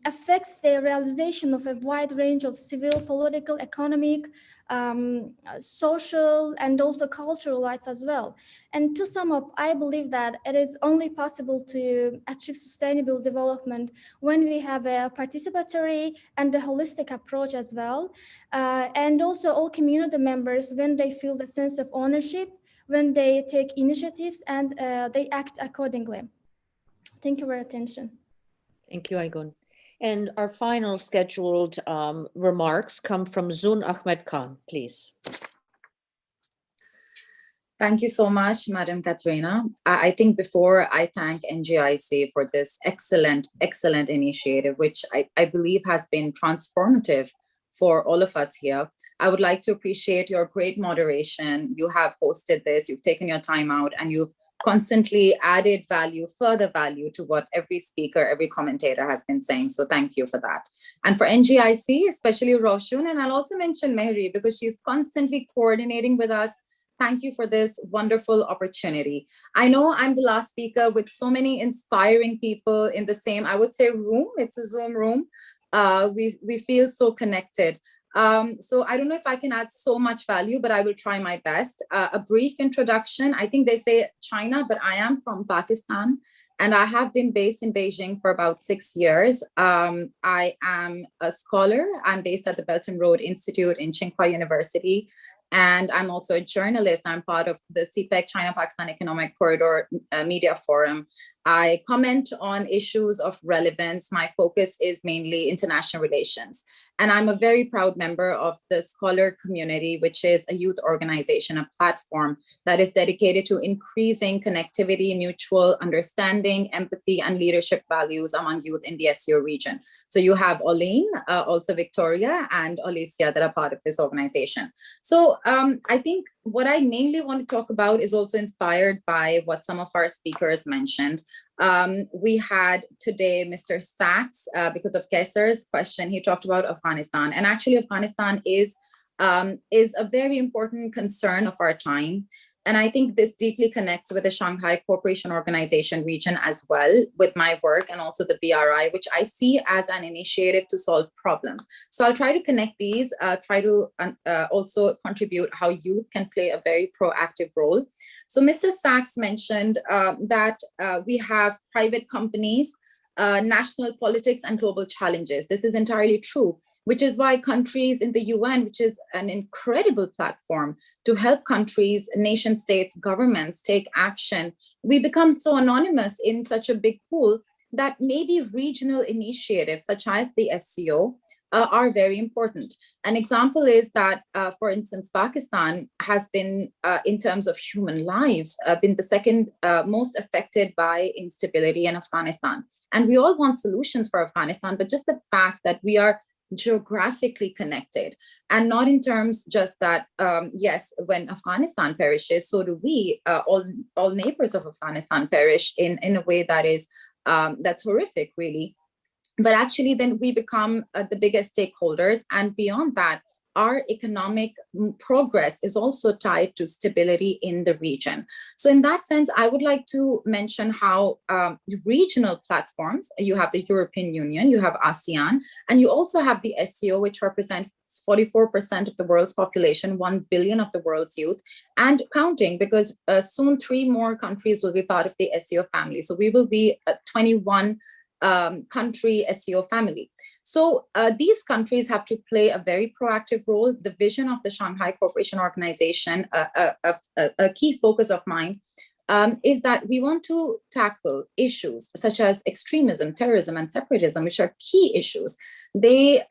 P: affects the realization of a wide range of civil, political, economic, social, and also cultural rights as well. And to sum up, I believe that it is only possible to achieve sustainable development when we have a participatory and a holistic approach as well. And also all community members, when they feel the sense of ownership, when they take initiatives and they act accordingly. Thank you for your attention.
A: Thank you, Aygun. And our final scheduled remarks come from Zun Ahmed Khan, please.
G: Thank you so much, Madam Kateryna. I think before I thank NGIC for this excellent initiative, which I believe has been transformative for all of us here, I would like to appreciate your great moderation. You have hosted this, you've taken your time out, and you've constantly added value, further value to what every speaker, every commentator has been saying. So thank you for that. And for NGIC, especially Roshun, and I'll also mention Mehri because she's constantly coordinating with us. Thank you for this wonderful opportunity. I know I'm the last speaker with so many inspiring people in the same, I would say, room. It's a Zoom room. We feel so connected. So I don't know if I can add so much value, but I will try my best. A brief introduction. I think they say China, but I am from Pakistan and I have been based in Beijing for about 6 years. I am a scholar. I'm based at the Belt and Road Institute in Tsinghua University. And I'm also a journalist. I'm part of the CPEC China-Pakistan Economic Corridor Media Forum. I comment on issues of relevance. My focus is mainly international relations. And I'm a very proud member of the Scholar Community, which is a youth organization, a platform that is dedicated to increasing connectivity, mutual understanding, empathy, and leadership values among youth in the SEO region. So you have Oline, also Victoria, and Alicia that are part of this organization. So I think what I mainly want to talk about is also inspired by what some of our speakers mentioned. We had today Mr. Sachs, because of Kesser's question, he talked about Afghanistan. And actually Afghanistan is a very important concern of our time. And I think this deeply connects with the Shanghai Cooperation Organization region as well, with my work and also the BRI, which I see as an initiative to solve problems. So I'll try to connect these, try to also contribute how youth can play a very proactive role. So Mr. Sachs mentioned that we have private companies, national politics, and global challenges. This is entirely true, which is why countries in the UN, which is an incredible platform to help countries, nation states, governments take action, we become so anonymous in such a big pool that maybe regional initiatives such as the SCO are very important. An example is that, for instance, Pakistan has been, in terms of human lives, been the second most affected by instability in Afghanistan. And we all want solutions for Afghanistan, but just the fact that we are geographically connected, and not in terms just that, yes, when Afghanistan perishes, so do we, all neighbors of Afghanistan perish in a way that is, that's horrific, really. But actually then we become the biggest stakeholders, and beyond that, our economic progress is also tied to stability in the region. So in that sense, I would like to mention how regional platforms, you have the European Union, you have ASEAN, and you also have the SCO, which represents It's 44% of the world's population, 1 billion of the world's youth, and counting, because soon 3 more countries will be part of the SCO family. So we will be a 21 country SCO family. So these countries have to play a very proactive role. The vision of the Shanghai Cooperation Organization, a key focus of mine, is that we want to tackle issues such as extremism, terrorism, and separatism, which are key issues. They,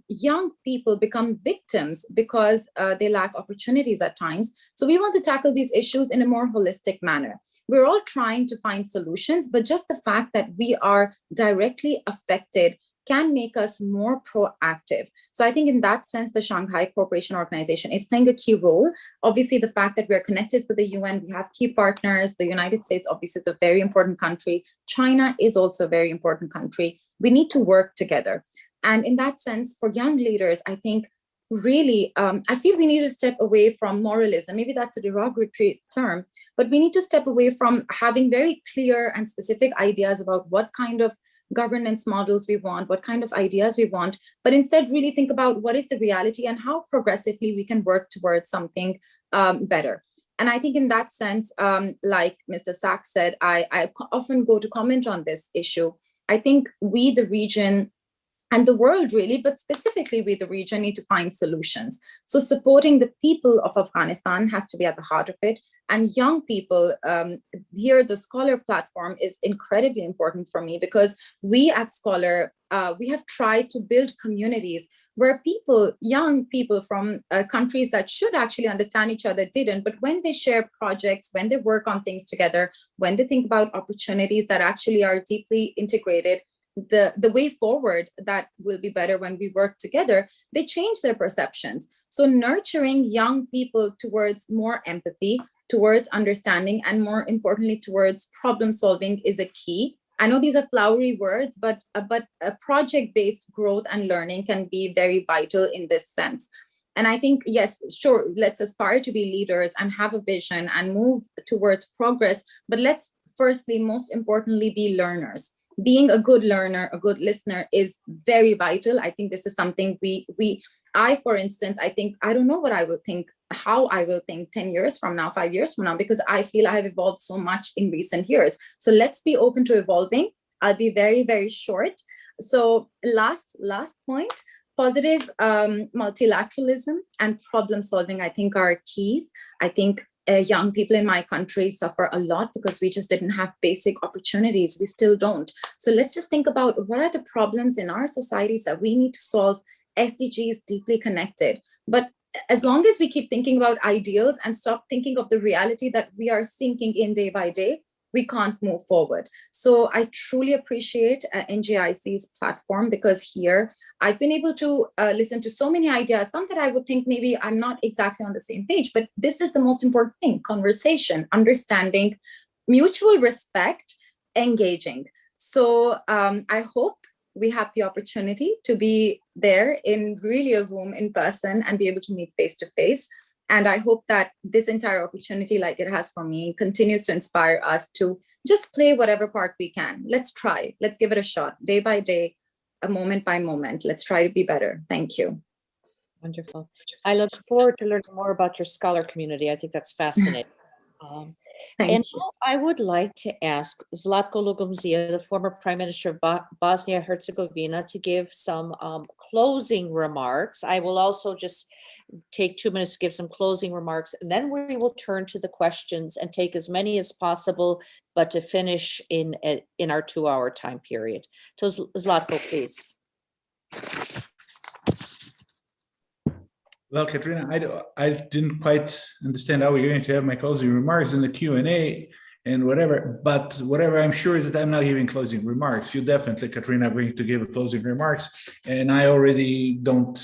G: young people become victims because they lack opportunities at times. So we want to tackle these issues in a more holistic manner. We're all trying to find solutions, but just the fact that we are directly affected can make us more proactive. So I think in that sense, the Shanghai Cooperation Organization is playing a key role. Obviously, the fact that we're connected to the UN, we have key partners. The United States, obviously, is a very important country. China is also a very important country. We need to work together. And in that sense, for young leaders, I think really, I feel we need to step away from moralism. Maybe that's a derogatory term, but we need to step away from having very clear and specific ideas about what kind of governance models we want, what kind of ideas we want, but instead really think about what is the reality and how progressively we can work towards something better. And I think in that sense, like Mr. Sachs said, I often go to comment on this issue. I think we, the region, and the world really, but specifically we, the region, need to find solutions. So supporting the people of Afghanistan has to be at the heart of it. And young people, here the Scholar platform is incredibly important for me, because we at Scholar, we have tried to build communities where people, young people from countries that should actually understand each other didn't, but when they share projects, when they work on things together, when they think about opportunities that actually are deeply integrated, the way forward that will be better when we work together, they change their perceptions. So nurturing young people towards more empathy, towards understanding, and more importantly, towards problem solving is a key. I know these are flowery words, but a project-based growth and learning can be very vital in this sense. And I think, yes, sure, let's aspire to be leaders and have a vision and move towards progress, but let's firstly, most importantly, be learners. Being a good learner, a good listener is very vital. I think this is something I, for instance, I think, I don't know what I will think, how I will think 10 years from now, 5 years from now, because I feel I have evolved so much in recent years. So let's be open to evolving. I'll be very, very short. So last point, positive multilateralism and problem solving, I think, are keys. I think young people in my country suffer a lot because we just didn't have basic opportunities. We still don't. So let's just think about what are the problems in our societies that we need to solve. SDG is deeply connected. But as long as we keep thinking about ideals and stop thinking of the reality that we are sinking in day by day, we can't move forward. So I truly appreciate NGIC's platform, because here I've been able to listen to so many ideas, some that I would think maybe I'm not exactly on the same page, but this is the most important thing: conversation, understanding, mutual respect, engaging. So I hope we have the opportunity to be there in really a room in person and be able to meet face to face. And I hope that this entire opportunity, like it has for me, continues to inspire us to just play whatever part we can. Let's try, let's give it a shot, day by day, a moment by moment. Let's try to be better. Thank you.
A: Wonderful. I look forward to learning more about your scholar community. I think that's fascinating. And now I would like to ask Zlatko Lagumdzija, the former Prime Minister of Bosnia Herzegovina, to give some closing remarks. I will also just take 2 minutes to give some closing remarks, and then we will turn to the questions and take as many as possible, but to finish in our 2-hour time period. So Zlatko, please.
I: Well, Kateryna, I didn't quite understand how we're going to have my closing remarks in the Q&A and whatever, but whatever, I'm sure that I'm not giving closing remarks. You definitely, Kateryna, are going to give closing remarks, and I already don't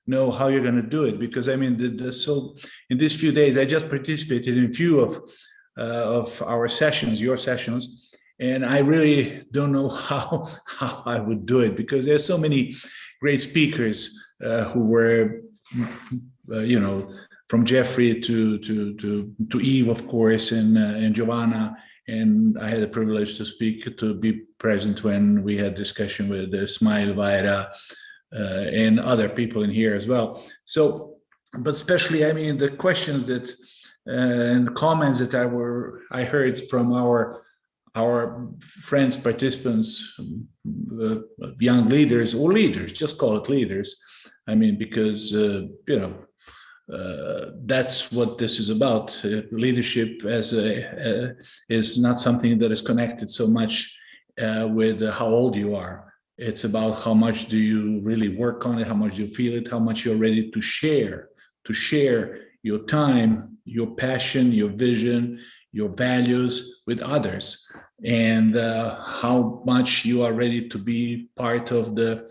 I: know how you're going to do it, because I mean, so in these few days, I just participated in a few of our sessions, your sessions, and I really don't know how I would do it, because there's so many great speakers who were, you know, from Jeffrey to Yves, of course, and Giovanna, and I had the privilege to be present when we had discussion with Smile Vaira, and other people in here as well. So, but especially, I mean, the questions that and comments that I heard from our friends, participants, young leaders or leaders, just call it leaders. I mean, because that's what this is about. Leadership is not something that is connected so much with how old you are. It's about how much do you really work on it, how much you feel it, how much you're ready to share your time, your passion, your vision, your values with others, and how much you are ready to be part of the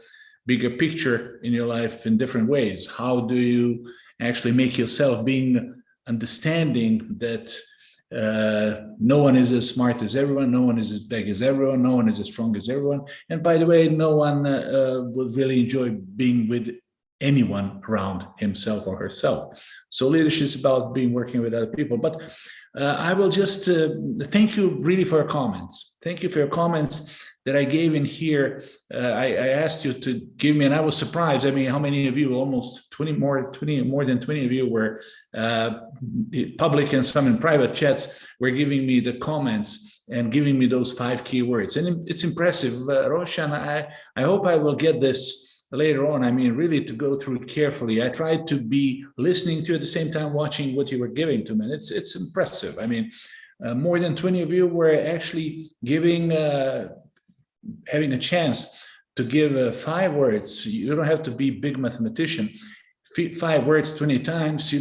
I: bigger picture in your life in different ways. How do you actually make yourself being understanding that no one is as smart as everyone, no one is as big as everyone, no one is as strong as everyone. And by the way, no one would really enjoy being with anyone around himself or herself. So leadership is about working with other people. But I will just thank you really for your comments. Thank you for your comments that I gave in here. I asked you to give me, and I was surprised. I mean, how many of you, almost more than 20 of you were public and some in private chats were giving me the comments and giving me those 5 keywords. And it's impressive. Roshan, I hope I will get this later on. I mean, really to go through it carefully. I tried to be listening to at the same time watching what you were giving to me. And it's impressive. I mean, more than 20 of you were actually giving, having a chance to give 5 words. You don't have to be a big mathematician. 5 words 20 times,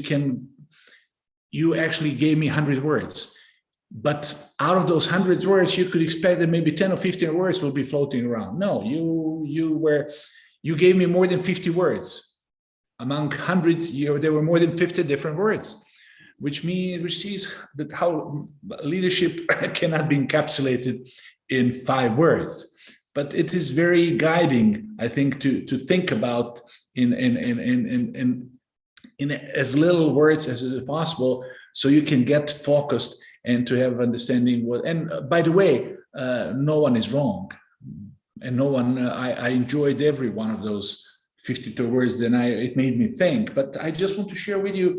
I: you actually gave me 100 words. But out of those 100 words, you could expect that maybe 10 or 15 words will be floating around. No, you gave me more than 50 words. Among 100, there were more than 50 different words, which sees that how leadership cannot be encapsulated in 5 words. But it is very guiding, I think, to think about in as little words as is possible, so you can get focused and to have understanding what. And by the way, no one is wrong. And no one, I enjoyed every one of those 52 words, and it made me think. But I just want to share with you,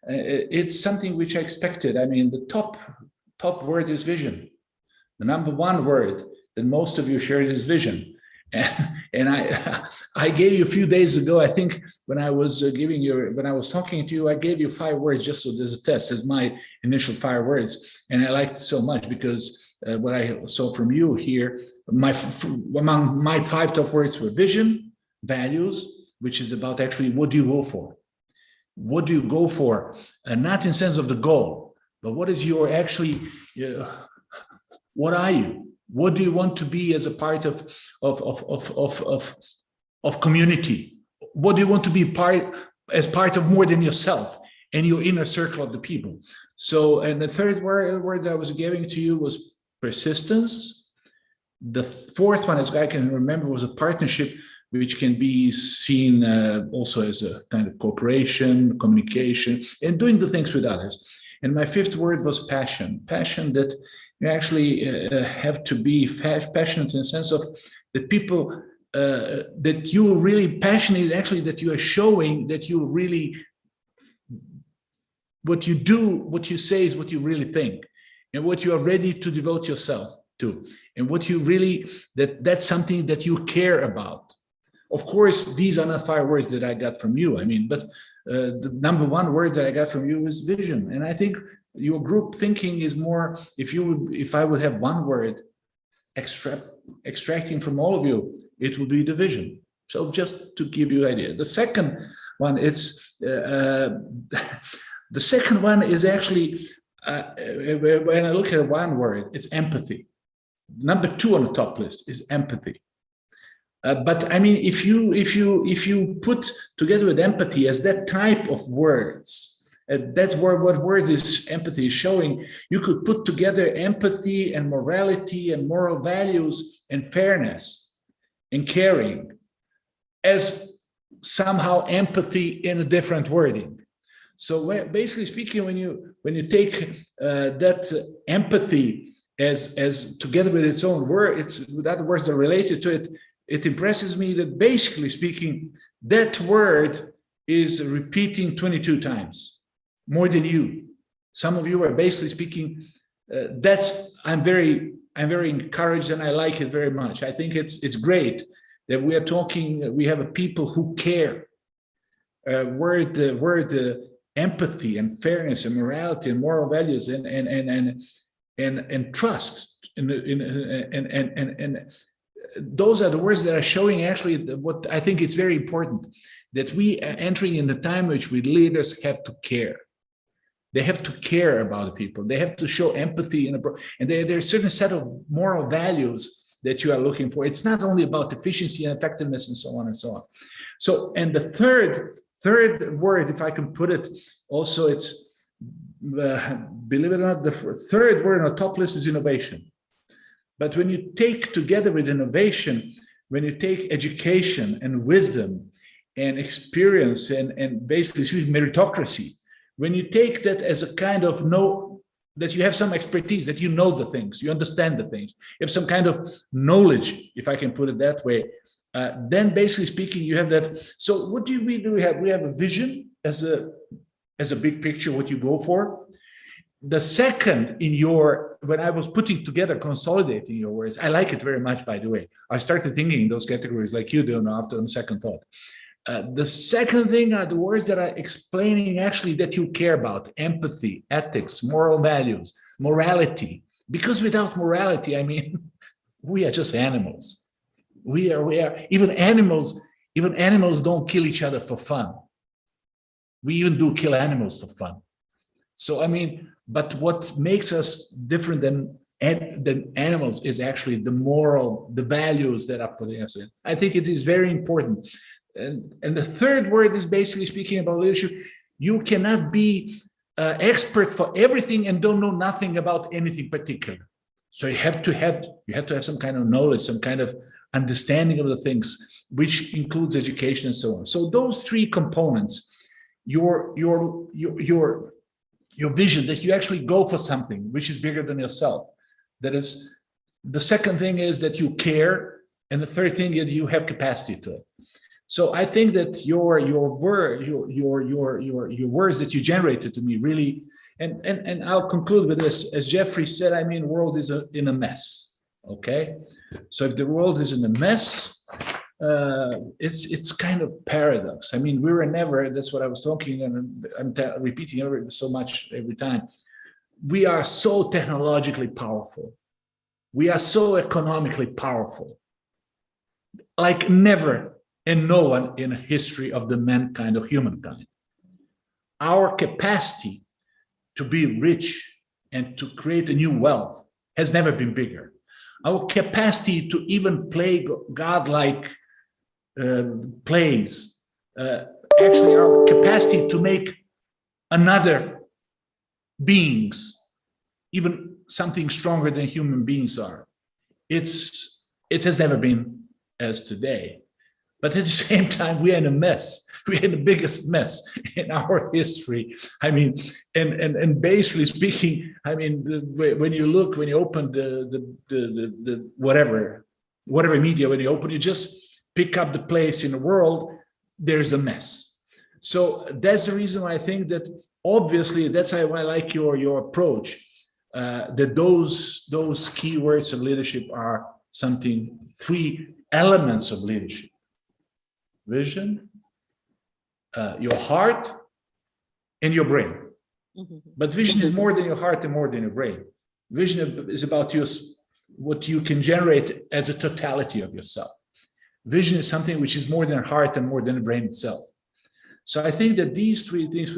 I: it's something which I expected. I mean, the top word is vision. The number 1 word that most of you shared is vision. And I gave you a few days ago, I think, when I was talking to you, I gave you 5 words just so there's a test as my initial 5 words. And I liked it so much because what I saw from you here, among my 5 top words were vision, values, which is about actually what do you go for? What do you go for? Not in sense of the goal, but what is your actually, what are you? What do you want to be as a part of community? What do you want to be as part of more than yourself and your inner circle of the people? So, and the 3rd word that I was giving to you was persistence. The 4th one, as I can remember, was a partnership, which can be seen also as a kind of cooperation, communication, and doing the things with others. And my 5th word was passion. Passion that you actually have to be passionate in the sense of that people, that you are really passionate, actually, that you are showing that you really, what you do, what you say is what you really think, and what you are ready to devote yourself to, and what you really, that's something that you care about. Of course, these are not 5 words that I got from you. I mean, but the number 1 word that I got from you is vision. And I think your group thinking is more, if I would have 1 word extracting from all of you, it would be the vision. So just to give you an idea. The second one, the second one is actually, when I look at 1 word, it's empathy. Number 2 on the top list is empathy. But I mean, if you put together with empathy as that type of words, that's what word is empathy is showing. You could put together empathy and morality and moral values and fairness and caring as somehow empathy in a different wording. So basically speaking, when you take that empathy as together with its own word, with other words that are related to it, it impresses me that basically speaking, that word is repeating 22 times, more than you. Some of you are basically speaking, I'm very encouraged and I like it very much. I think it's great that we are talking, we have a people who care, where the empathy and fairness and morality and moral values and trust and those are the words that are showing actually what I think it's very important, that we are entering in the time in which we leaders have to care. They have to care about the people. They have to show empathy and there's a certain set of moral values that you are looking for. It's not only about efficiency and effectiveness and so on and so on. So, and the third word, if I can put it, also it's, believe it or not, the third word on the top list is innovation. But when you take together with innovation, when you take education and wisdom and experience and basically meritocracy, when you take that as a kind of that you have some expertise, that you know the things, you understand the things, you have some kind of knowledge, if I can put it that way, then basically speaking, you have that. So what do we do? We have a vision as a big picture, what you go for. The second when I was putting together, consolidating your words, I like it very much, by the way. I started thinking in those categories like you do now after the second thought. The second thing are the words that are explaining actually that you care about: empathy, ethics, moral values, morality. Because without morality, I mean, we are just animals. We are even animals don't kill each other for fun. We even do kill animals for fun. So I mean, but what makes us different than animals is actually the values that are putting us in. I think it is very important. And the third word is basically speaking about leadership. You cannot be expert for everything and don't know nothing about anything particular. So you have to have some kind of knowledge, some kind of understanding of the things, which includes education and so on. So those three components, your vision, that you actually go for something which is bigger than yourself. That is, the second thing is that you care, and the third thing is you have capacity to it. So I think that your words that you generated to me really, and I'll conclude with this. As Jeffrey said, I mean, world is in a mess. Okay, so if the world is in a mess, it's kind of paradox. I mean, we were never. That's what I was talking, and I'm repeating so much every time. We are so technologically powerful. We are so economically powerful, like never. And no one in the history of the mankind, of humankind. Our capacity to be rich and to create a new wealth has never been bigger. Our capacity to even play godlike plays, actually our capacity to make another beings, even something stronger than human beings are, it has never been as today. But at the same time, we are in a mess. We're in the biggest mess in our history. I mean, and basically speaking, I mean, when you open the whatever media, when you open, you just pick up the place in the world, there's a mess. So that's the reason why I think that obviously that's why I like your approach. That those keywords of leadership are three elements of leadership. Vision, your heart, and your brain. Mm-hmm. But vision is more than your heart and more than your brain. Vision is about what you can generate as a totality of yourself. Vision is something which is more than heart and more than the brain itself. So I think that these three things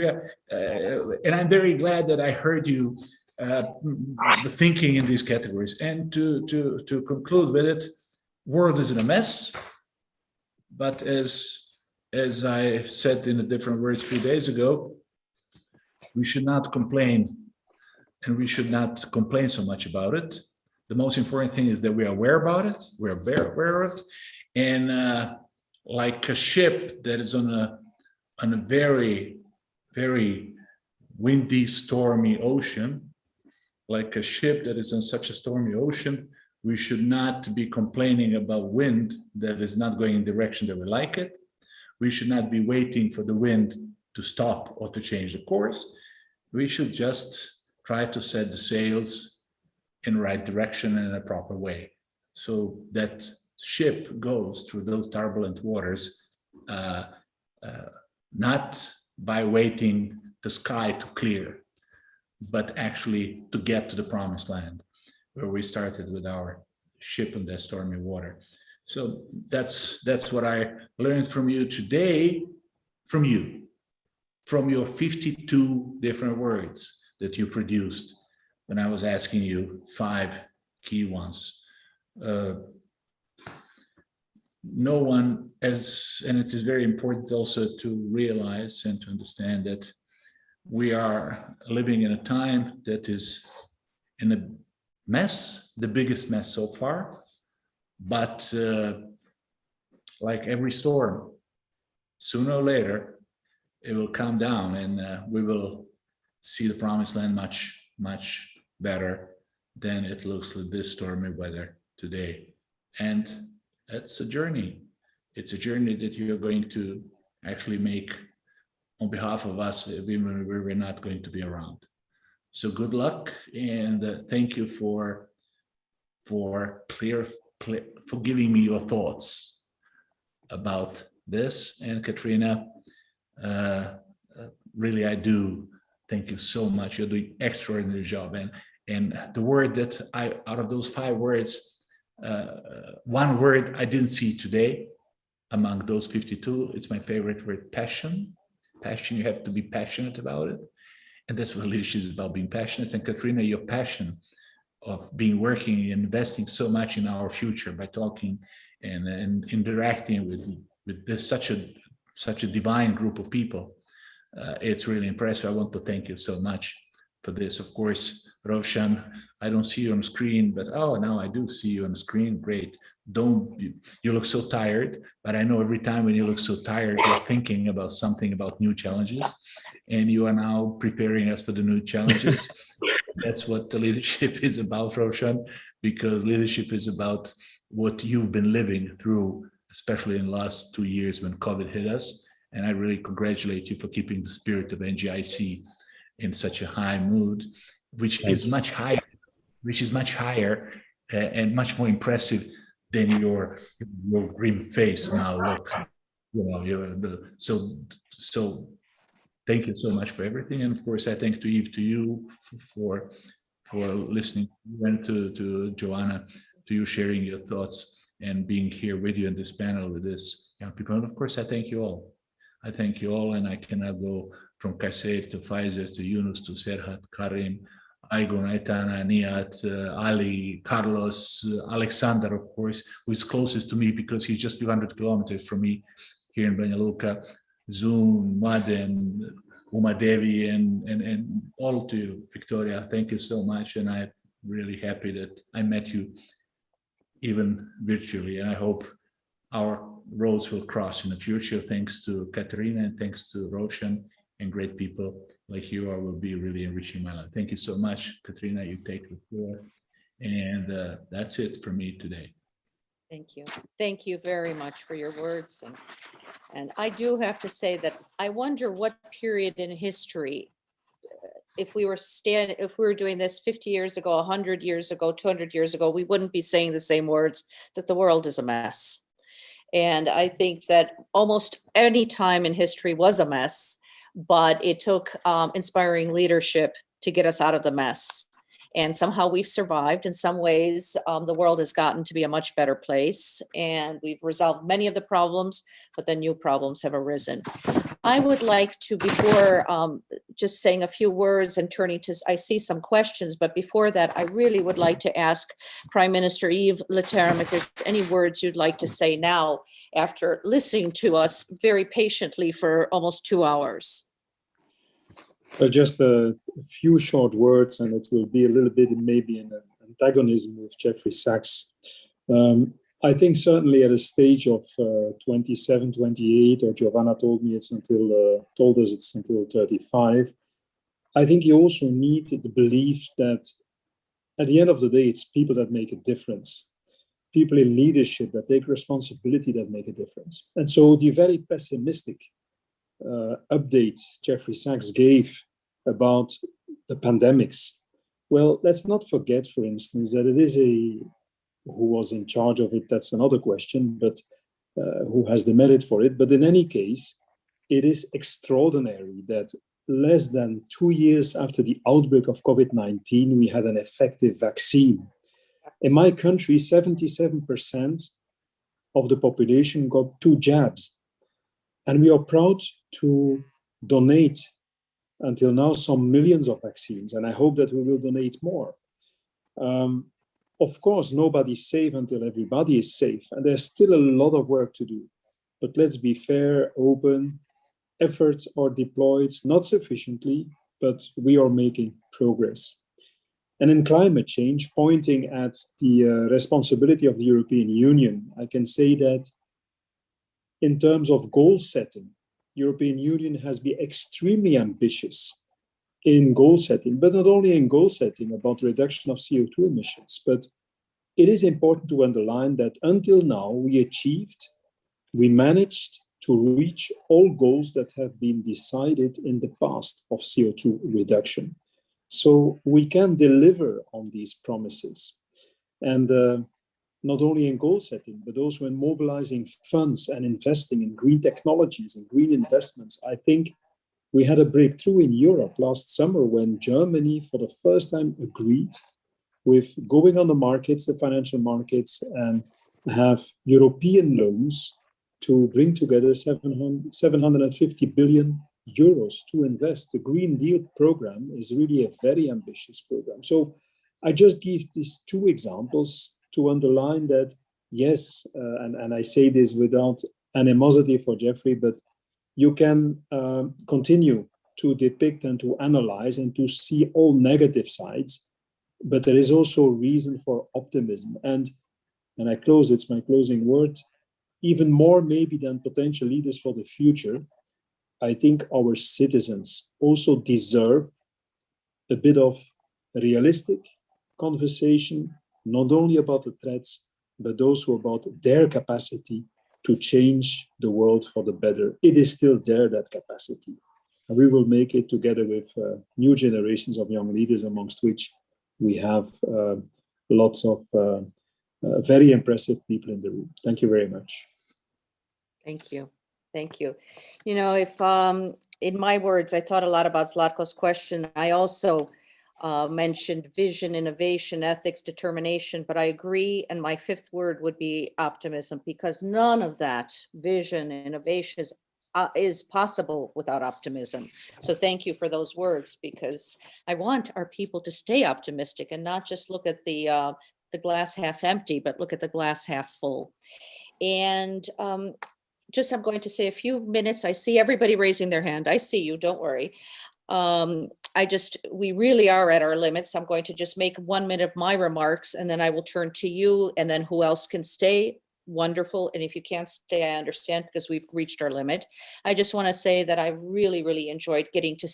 I: and I'm very glad that I heard you thinking in these categories. And to conclude with it, world is in a mess. But as I said in a different words 3 days ago, we should not complain, and we should not complain so much about it. The most important thing is that we are aware about it. We are very aware of it, and like a ship that is on a very, very windy, stormy ocean, like a ship that is on such a stormy ocean, We should not be complaining about wind that is not going in the direction that we like it. We should not be waiting for the wind to stop or to change the course. We should just try to set the sails in the right direction and in a proper way, so that ship goes through those turbulent waters, not by waiting the sky to clear, but actually to get to the promised land, where we started with our ship in that stormy water. So that's what I learned from you today, from your 52 different words that you produced when I was asking you 5 key ones. No one has, and it is very important also to realize and to understand that we are living in a time that is in a mess, the biggest mess so far, but like every storm, sooner or later, it will calm down and we will see the promised land much, much better than it looks with this stormy weather today. And it's a journey. It's a journey that you're going to actually make on behalf of us, even when we're not going to be around. So good luck, and thank you for giving me your thoughts about this. And Kateryna, really, I do thank you so much. You're doing an extraordinary job. And the word that out of those 5 words, one word I didn't see today among those 52, it's my favorite word, passion. Passion, you have to be passionate about it. And that's what leadership is about, being passionate. And Kateryna, your passion of being working and investing so much in our future by talking and interacting with this such a divine group of people, it's really impressive. I want to thank you so much for this. Of course, Rovshan, I don't see you on screen, but oh, now I do see you on screen. Great. You look so tired, but I know every time when you look so tired, you're thinking about something, about new challenges, and you are now preparing us for the new challenges. That's what the leadership is about, Rovshan, because leadership is about what you've been living through, especially in the last 2 years when COVID hit us. And I really congratulate you for keeping the spirit of NGIC in such a high mood, which is much higher and much more impressive than your grim face now. Look, so thank you so much for everything. And of course, I thank to Yves, to you for listening, and to Giovanna, to you sharing your thoughts and being here with you in this panel with this young people. And of course, I thank you all. I thank you all, and I cannot go from Kaser to Pfizer to Yunus to Serhat, Karim, Aigun, Aitana, Nihat, Ali, Carlos, Alexander, of course, who is closest to me because he's just 200 kilometers from me here in Banja Luka, Zoom, Maden, Uma Devi, and all to you, Victoria. Thank you so much, and I'm really happy that I met you even virtually, and I hope our roads will cross in the future, thanks to Kateryna and thanks to Rovshan and great people like you. I will be really enriching my life. Thank you so much, Kateryna. You take the floor, and that's it for me today.
A: Thank you. Thank you very much for your words. And I do have to say that I wonder what period in history, if we were doing this 50 years ago, 100 years ago, 200 years ago, we wouldn't be saying the same words, that the world is a mess. And I think that almost any time in history was a mess, but it took inspiring leadership to get us out of the mess. And somehow we've survived. In some ways, the world has gotten to be a much better place, and we've resolved many of the problems, but then new problems have arisen. I would like to, before just saying a few words and turning to, I see some questions, but before that, I really would like to ask Prime Minister Yves Leterme if there's any words you'd like to say now after listening to us very patiently for almost 2 hours.
B: Just a few short words, and it will be a little bit maybe an antagonism with Jeffrey Sachs. I think certainly at a stage of 27, 28, or Giovanna told us it's until 35. I think you also need the belief that at the end of the day, it's people that make a difference. People in leadership that take responsibility that make a difference. And so the very pessimistic update Jeffrey Sachs gave about the pandemics, well, let's not forget, for instance, that it is who was in charge of it, that's another question, but who has the merit for it. But in any case, it is extraordinary that less than 2 years after the outbreak of COVID-19, we had an effective vaccine. In my country, 77% of the population got 2 jabs. And we are proud to donate until now some millions of vaccines. And I hope that we will donate more. Of course, nobody's safe until everybody is safe. And there's still a lot of work to do. But let's be fair, open. Efforts are deployed, not sufficiently, but we are making progress. And in climate change, pointing at the responsibility of the European Union, I can say that in terms of goal setting, the European Union has been extremely ambitious in goal setting, but not only in goal setting about reduction of CO2 emissions, but it is important to underline that until now we managed to reach all goals that have been decided in the past of CO2 reduction. So we can deliver on these promises. And not only in goal setting, but also in mobilizing funds and investing in green technologies and green investments. I think we had a breakthrough in Europe last summer when Germany, for the first time, agreed with going on the markets, the financial markets, and have European loans to bring together 750 billion euros to invest. The Green Deal program is really a very ambitious program. So I just give these 2 examples to underline that, yes, and I say this without animosity for Jeffrey, but you can continue to depict and to analyze and to see all negative sides, but there is also reason for optimism. And I close, it's my closing word, even more maybe than potential leaders for the future, I think our citizens also deserve a bit of realistic conversation, not only about the threats, but also about their capacity to change the world for the better. It is still there, that capacity. And we will make it together with new generations of young leaders, amongst which we have lots of very impressive people in the room. Thank you very much.
A: Thank you. Thank you. You know, if in my words, I thought a lot about Zlatko's question. I also mentioned vision, innovation, ethics, determination, but I agree. And my 5th word would be optimism, because none of that vision, innovation is possible without optimism. So thank you for those words, because I want our people to stay optimistic and not just look at the glass half empty, but look at the glass half full. And I'm going to say a few minutes. I see everybody raising their hand. I see you, don't worry. We really are at our limits. I'm going to just make 1 minute of my remarks, and then I will turn to you, and then who else can stay? Wonderful. And if you can't stay, I understand, because we've reached our limit. I just want to say that I really, really enjoyed getting to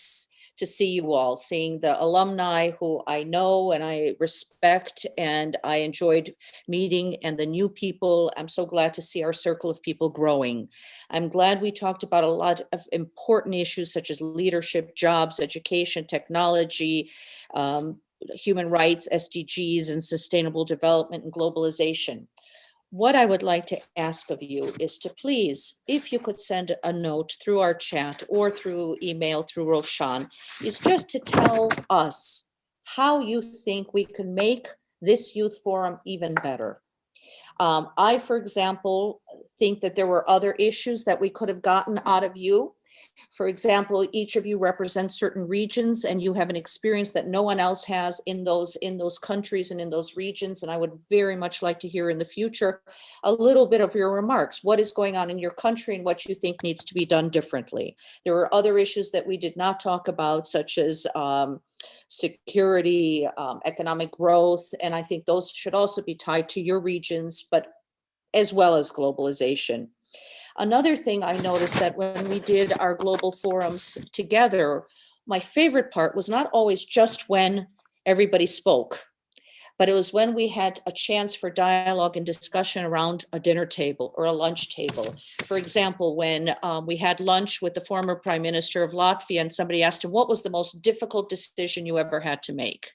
A: see you all, seeing the alumni who I know and I respect, and I enjoyed meeting, and the new people. I'm so glad to see our circle of people growing. I'm glad we talked about a lot of important issues such as leadership, jobs, education, technology, human rights, SDGs, and sustainable development and globalization. What I would like to ask of you is to please, if you could send a note through our chat or through email through Roshan, is just to tell us how you think we can make this youth forum even better. I, for example, think that there were other issues that we could have gotten out of you. For example, each of you represents certain regions, and you have an experience that no one else has in those countries and in those regions. And I would very much like to hear in the future a little bit of your remarks. What is going on in your country and what you think needs to be done differently? There were other issues that we did not talk about, such as security, economic growth, and I think those should also be tied to your regions, but as well as globalization. Another thing I noticed that when we did our global forums together, my favorite part was not always just when everybody spoke. but it was when we had a chance for dialogue and discussion around a dinner table or a lunch table. For example, when we had lunch with the former Prime Minister of Latvia, and somebody asked him, what was the most difficult decision you ever had to make?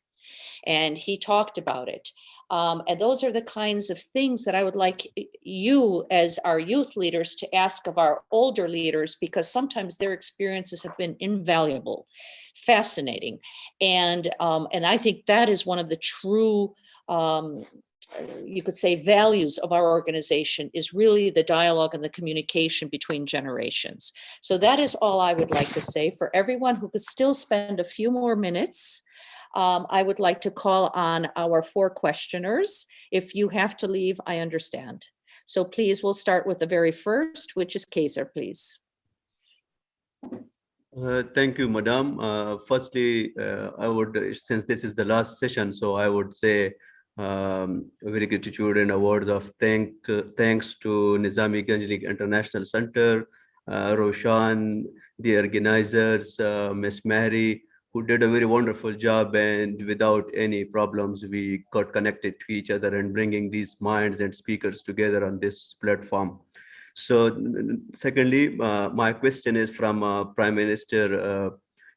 A: And he talked about it. And those are the kinds of things that I would like you as our youth leaders to ask of our older leaders, because sometimes their experiences have been invaluable, fascinating. And I think that is one of the true, you could say, values of our organization, is really the dialogue and the communication between generations. So that is all I would like to say. For everyone who could still spend a few more minutes, I would like to call on our 4 questioners. If you have to leave, I understand. So please, we'll start with the very first, which is Kaiser, please.
E: Thank you, Madam. Firstly, I would, since this is the last session, so I would say very gratitude and awards of thanks to Nizami Ganjlik International Center, Roshan, the organizers, Miss Mary, who did a very wonderful job, and without any problems, we got connected to each other and bringing these minds and speakers together on this platform. So secondly, my question is from Prime Minister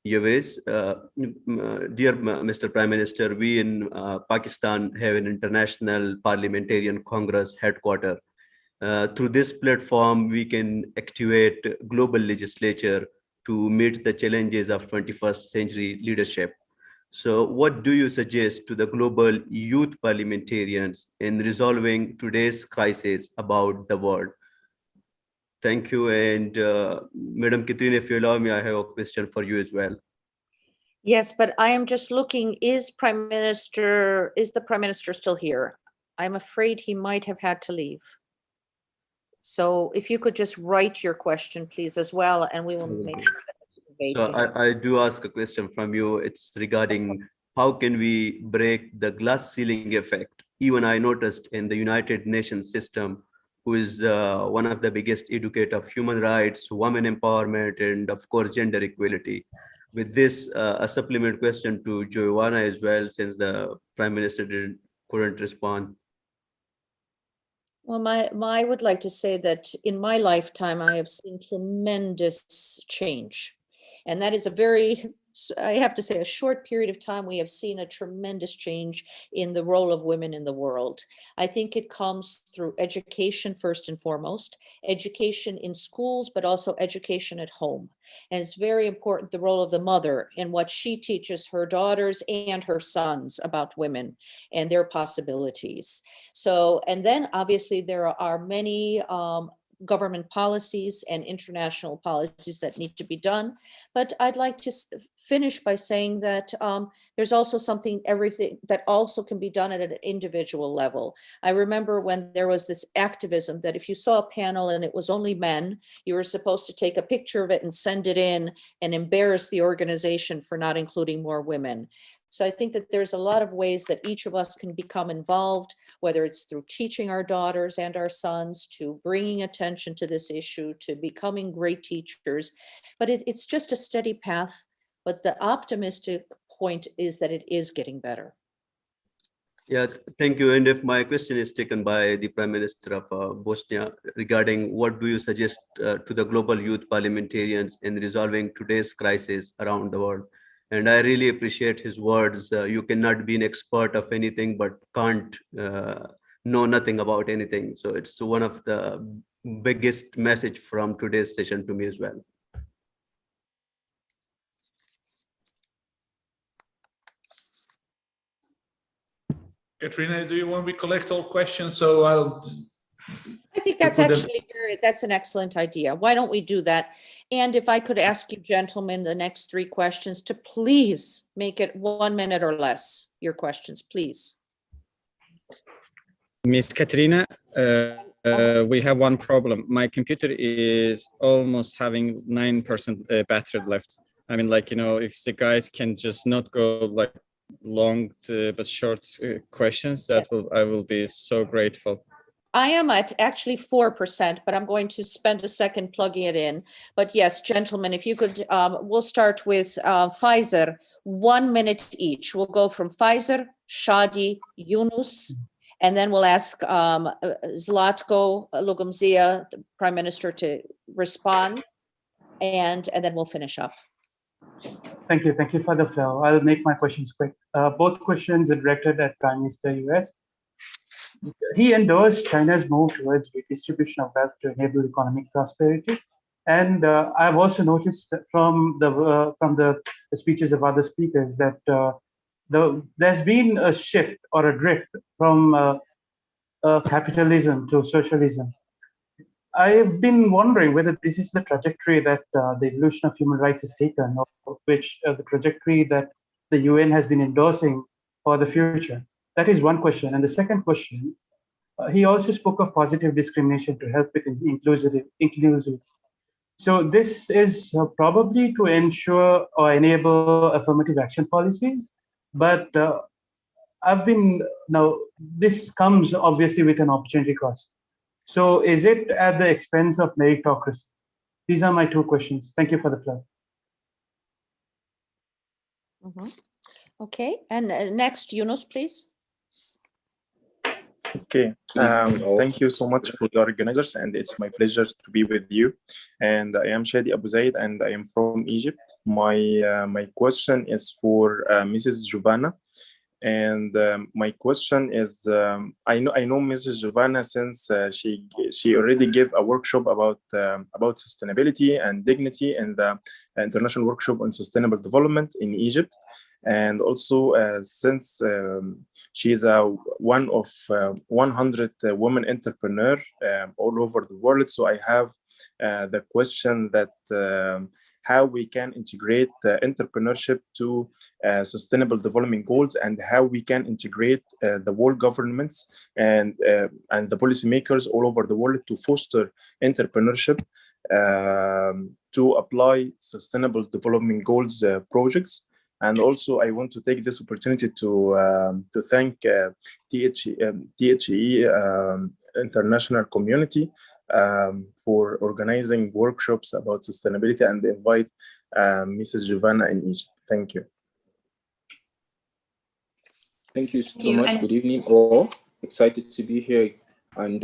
E: Yves. Dear Mr. Prime Minister, we in Pakistan have an international parliamentarian Congress headquarters. Through this platform, we can activate global legislature to meet the challenges of 21st century leadership. So what do you suggest to the global youth parliamentarians in resolving today's crisis about the world? Thank you. And Madam Kateryna, if you allow me, I have a question for you as well.
A: Yes, but I am just looking, is the Prime Minister still here? I'm afraid he might have had to leave. So if you could just write your question, please, as well, and we will make sure that it's conveyed
E: So
A: to him.
E: I do ask a question from you. It's regarding how can we break the glass ceiling effect? Even I noticed in the United Nations system, who is one of the biggest educator of human rights, women empowerment, and of course, gender equality. With this, a supplement question to Giovanna as well, since the Prime Minister couldn't respond.
A: Well, I would like to say that in my lifetime, I have seen tremendous change. And that is I have to say, a short period of time, we have seen a tremendous change in the role of women in the world. I think it comes through education first and foremost, education in schools, but also education at home. And it's very important, the role of the mother and what she teaches her daughters and her sons about women and their possibilities. So, and then obviously there are many government policies and international policies that need to be done. But I'd like to finish by saying that there's also everything that also can be done at an individual level. I remember when there was this activism that if you saw a panel and it was only men, you were supposed to take a picture of it and send it in and embarrass the organization for not including more women. So I think that there's a lot of ways that each of us can become involved, whether it's through teaching our daughters and our sons, to bringing attention to this issue, to becoming great teachers. But it's just a steady path. But the optimistic point is that it is getting better.
E: Yeah, thank you. And if my question is taken by the Prime Minister of Bosnia regarding what do you suggest to the global youth parliamentarians in resolving today's crisis around the world? And I really appreciate his words. You cannot be an expert of anything, but can't know nothing about anything. So it's one of the biggest message from today's session to me as well.
I: Kateryna, do you want me to collect all questions? So
A: I think that's that's an excellent idea. Why don't we do that? And if I could ask you gentlemen, the next 3 questions to please make it 1 minute or less, your questions, please.
C: Miss Kateryna, we have one problem. My computer is almost having 9% battery left. I mean, like, if the guys can just not go like long but short questions, I will be so grateful.
A: I am at actually 4%, but I'm going to spend a second plugging it in. But yes, gentlemen, if you could, we'll start with Pfizer, 1 minute each. We'll go from Pfizer, Shadi, Yunus, and then we'll ask Zlatko, Lagumdzija, the Prime Minister, to respond, and then we'll finish up.
Q: Thank you for the floor. I'll make my questions quick. Both questions are directed at Prime Minister US. He endorsed China's move towards redistribution of wealth to enable economic prosperity. And I've also noticed from the speeches of other speakers that there's been a shift or a drift from capitalism to socialism. I've been wondering whether this is the trajectory that the evolution of human rights has taken, or which the trajectory that the UN has been endorsing for the future. That is one question. And the second question, he also spoke of positive discrimination to help with inclusivity. So this is probably to ensure or enable affirmative action policies, but this comes obviously with an opportunity cost. So is it at the expense of meritocracy? These are my two questions. Thank you for the floor.
A: Okay, and next, Yunus, please.
R: Okay, thank you so much for the organizers, and it's my pleasure to be with you. And I am Shadi Abu Zaid, and I am from Egypt. My question is for Mrs. Giovanna. And my question is, I know Mrs. Giovanna since she already gave a workshop about sustainability and dignity in the International Workshop on Sustainable Development in Egypt, and also since she's one of 100 women entrepreneurs all over the world. So I have the question that how we can integrate entrepreneurship to sustainable development goals, and how we can integrate the world governments and the policymakers all over the world to foster entrepreneurship to apply sustainable development goals projects. And also, I want to take this opportunity to thank THE international community for organizing workshops about sustainability and invite Mrs. Giovanna in Egypt. Thank you.
S: Thank you so much. Good evening, all. Excited to be here. And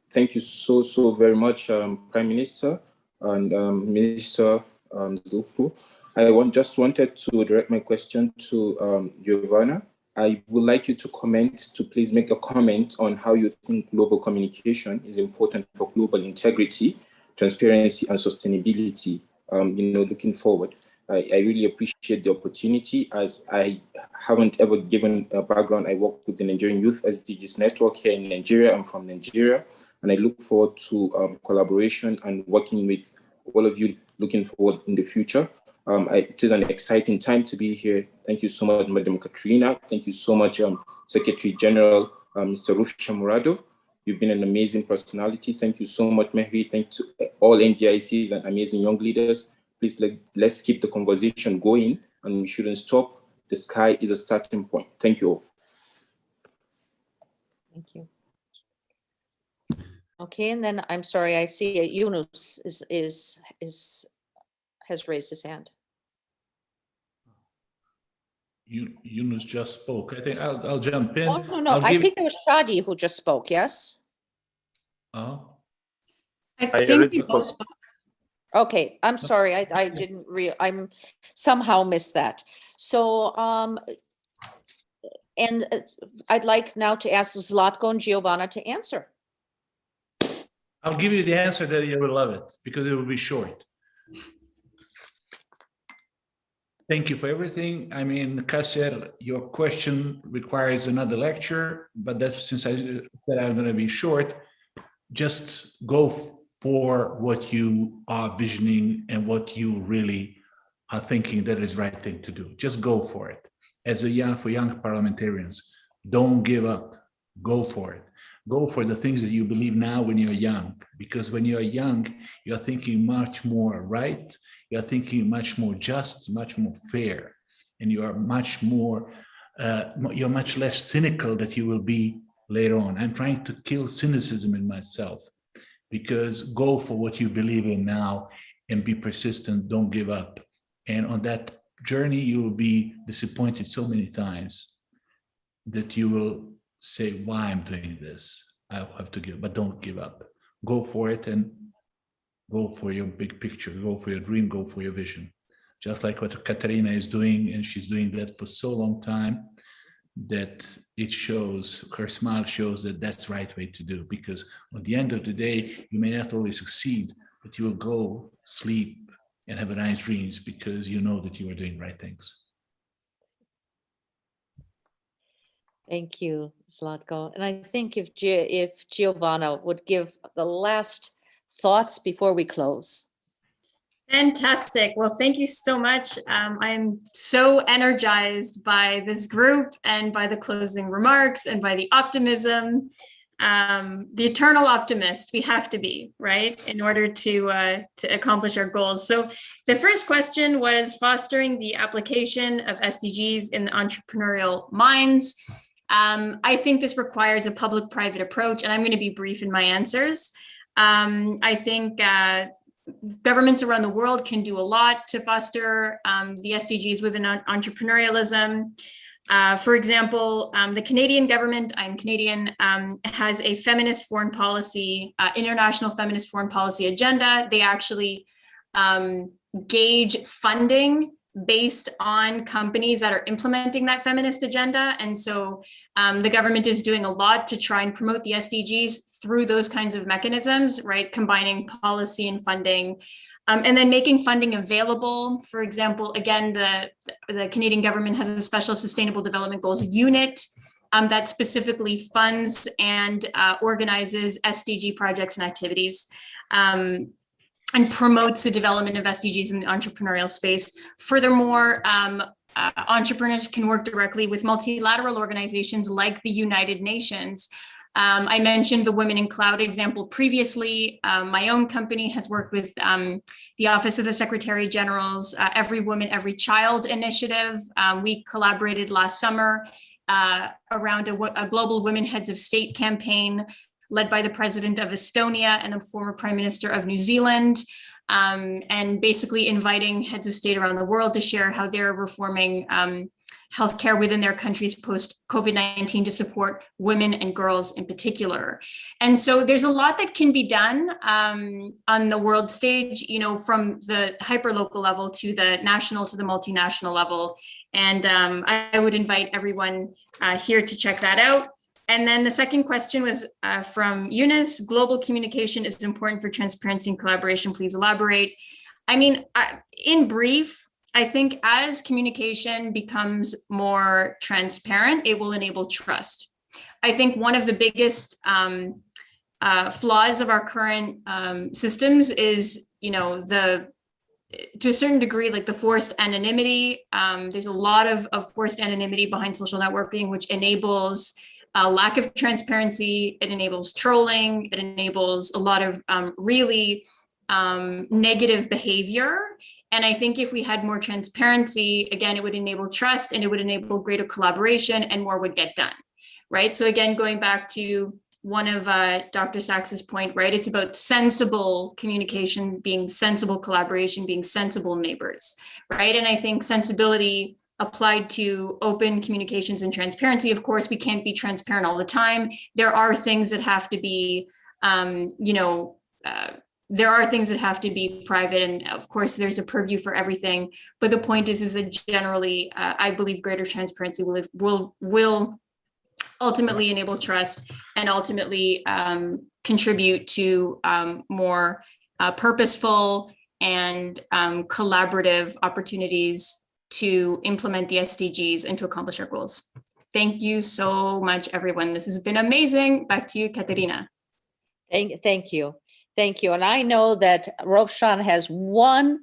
S: thank you so very much, Prime Minister and Minister Zlatko. I just wanted to direct my question to Giovanna. I would like you to please make a comment on how you think global communication is important for global integrity, transparency, and sustainability, looking forward. I really appreciate the opportunity, as I haven't ever given a background. I work with the Nigerian Youth Sdgs network here in Nigeria. I'm from Nigeria, and I look forward to collaboration and working with all of you, looking forward in the future. It is an exciting time to be here. Thank you so much, Madam Kateryna. Thank you so much, Secretary General, Mr. Rufshan Murado. You've been an amazing personality. Thank you so much, Mehri. Thank you to all NGICs and amazing young leaders. Please let's keep the conversation going, and we shouldn't stop. The sky is a starting point. Thank you all.
A: Thank you. Okay, and then I'm sorry, I see Yunus has raised his hand.
I: Yunus just spoke. I think I'll jump in.
A: Oh, no, I think it was Shadi who just spoke, yes?
I: Oh.
H: I think we both spoke.
A: Okay, I'm sorry, I didn't I'm somehow missed that. So, and I'd like now to ask Zlatko and Giovanna to answer.
I: I'll give you the answer that you will love it, because it will be short. Thank you for everything. I mean, Kasser, your question requires another lecture, but that's since I said I'm going to be short. Just go for what you are visioning and what you really are thinking that is the right thing to do. Just go for it. As for young parliamentarians, don't give up. Go for it. Go for the things that you believe now when you're young, because when you're young, you're thinking much more right. You're thinking much more just, much more fair, and you are much more, you're much less cynical that you will be later on. I'm trying to kill cynicism in myself, because go for what you believe in now and be persistent, don't give up. And on that journey, you will be disappointed so many times that you will say, why I'm doing this? I have to give, but don't give up. Go for it and go for your big picture, go for your dream, go for your vision. Just like what Kateryna is doing, and she's doing that for so long time, that it shows, her smile shows that that's the right way to do, because at the end of the day, you may not always succeed, but you will go sleep and have nice dreams because you know that you are doing right things.
A: Thank you, Zlatko. And I think if Giovanna would give the last thoughts before we close.
H: Fantastic. Well, thank you so much. I'm so energized by this group and by the closing remarks and by the optimism. The eternal optimist we have to be, right, in order to accomplish our goals. So the first question was fostering the application of SDGs in the entrepreneurial minds. I think this requires a public-private approach, and I'm going to be brief in my answers. I think governments around the world can do a lot to foster the SDGs within entrepreneurialism. For example, the Canadian government, I'm Canadian, has a feminist foreign policy, international feminist foreign policy agenda. They actually gauge funding based on companies that are implementing that feminist agenda. And so the government is doing a lot to try and promote the SDGs through those kinds of mechanisms, right? Combining policy and funding, and then making funding available. For example, again, the Canadian government has a special Sustainable Development Goals unit that specifically funds and organizes SDG projects and activities. And promotes the development of SDGs in the entrepreneurial space. Furthermore, entrepreneurs can work directly with multilateral organizations like the United Nations. I mentioned the Women in Cloud example previously. My own company has worked with the Office of the Secretary General's Every Woman, Every Child initiative. We collaborated last summer around a global Women Heads of State campaign led by the president of Estonia and the former prime minister of New Zealand, and basically inviting heads of state around the world to share how they're reforming healthcare within their countries post-COVID-19 to support women and girls in particular. And so there's a lot that can be done on the world stage, you know, from the hyperlocal level to the national to the multinational level. And I would invite everyone here to check that out. And then the second question was from Eunice. Global communication is important for transparency and collaboration. Please elaborate. I mean, in brief, I think as communication becomes more transparent, it will enable trust. I think one of the biggest flaws of our current systems is, you know, to a certain degree, like the forced anonymity. There's a lot of forced anonymity behind social networking, which enables a lack of transparency. It enables trolling. It enables a lot of really negative behavior. And I think if we had more transparency, again, it would enable trust and it would enable greater collaboration and more would get done, right? So again, going back to one of Dr. Sachs's point, right? It's about sensible communication, being sensible collaboration, being sensible neighbors, right? And I think sensibility applied to open communications and transparency. Of course, we can't be transparent all the time. There are things that have to be, there are things that have to be private, and of course, there's a purview for everything. But the point is that generally, I believe greater transparency will ultimately enable trust and ultimately contribute to more purposeful and collaborative opportunities to implement the SDGs and to accomplish our goals. Thank you so much, everyone. This has been amazing. Back to you, Kateryna.
A: Thank you. Thank you. And I know that Rovshan has 1%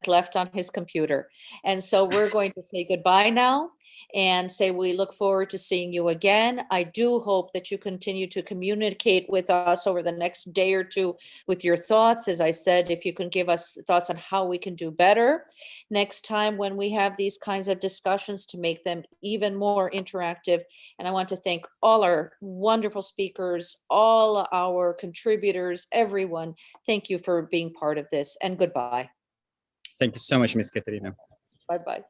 A: left on his computer. And so we're going to say goodbye now. and say we look forward to seeing you again. I do hope that you continue to communicate with us over the next day or two with your thoughts. As I said, if you can give us thoughts on how we can do better next time when we have these kinds of discussions, to make them even more interactive. And I want to thank all our wonderful speakers, all our contributors, everyone. Thank you for being part of this, and goodbye.
C: Thank you so much, Ms. Kateryna.
A: Bye-bye.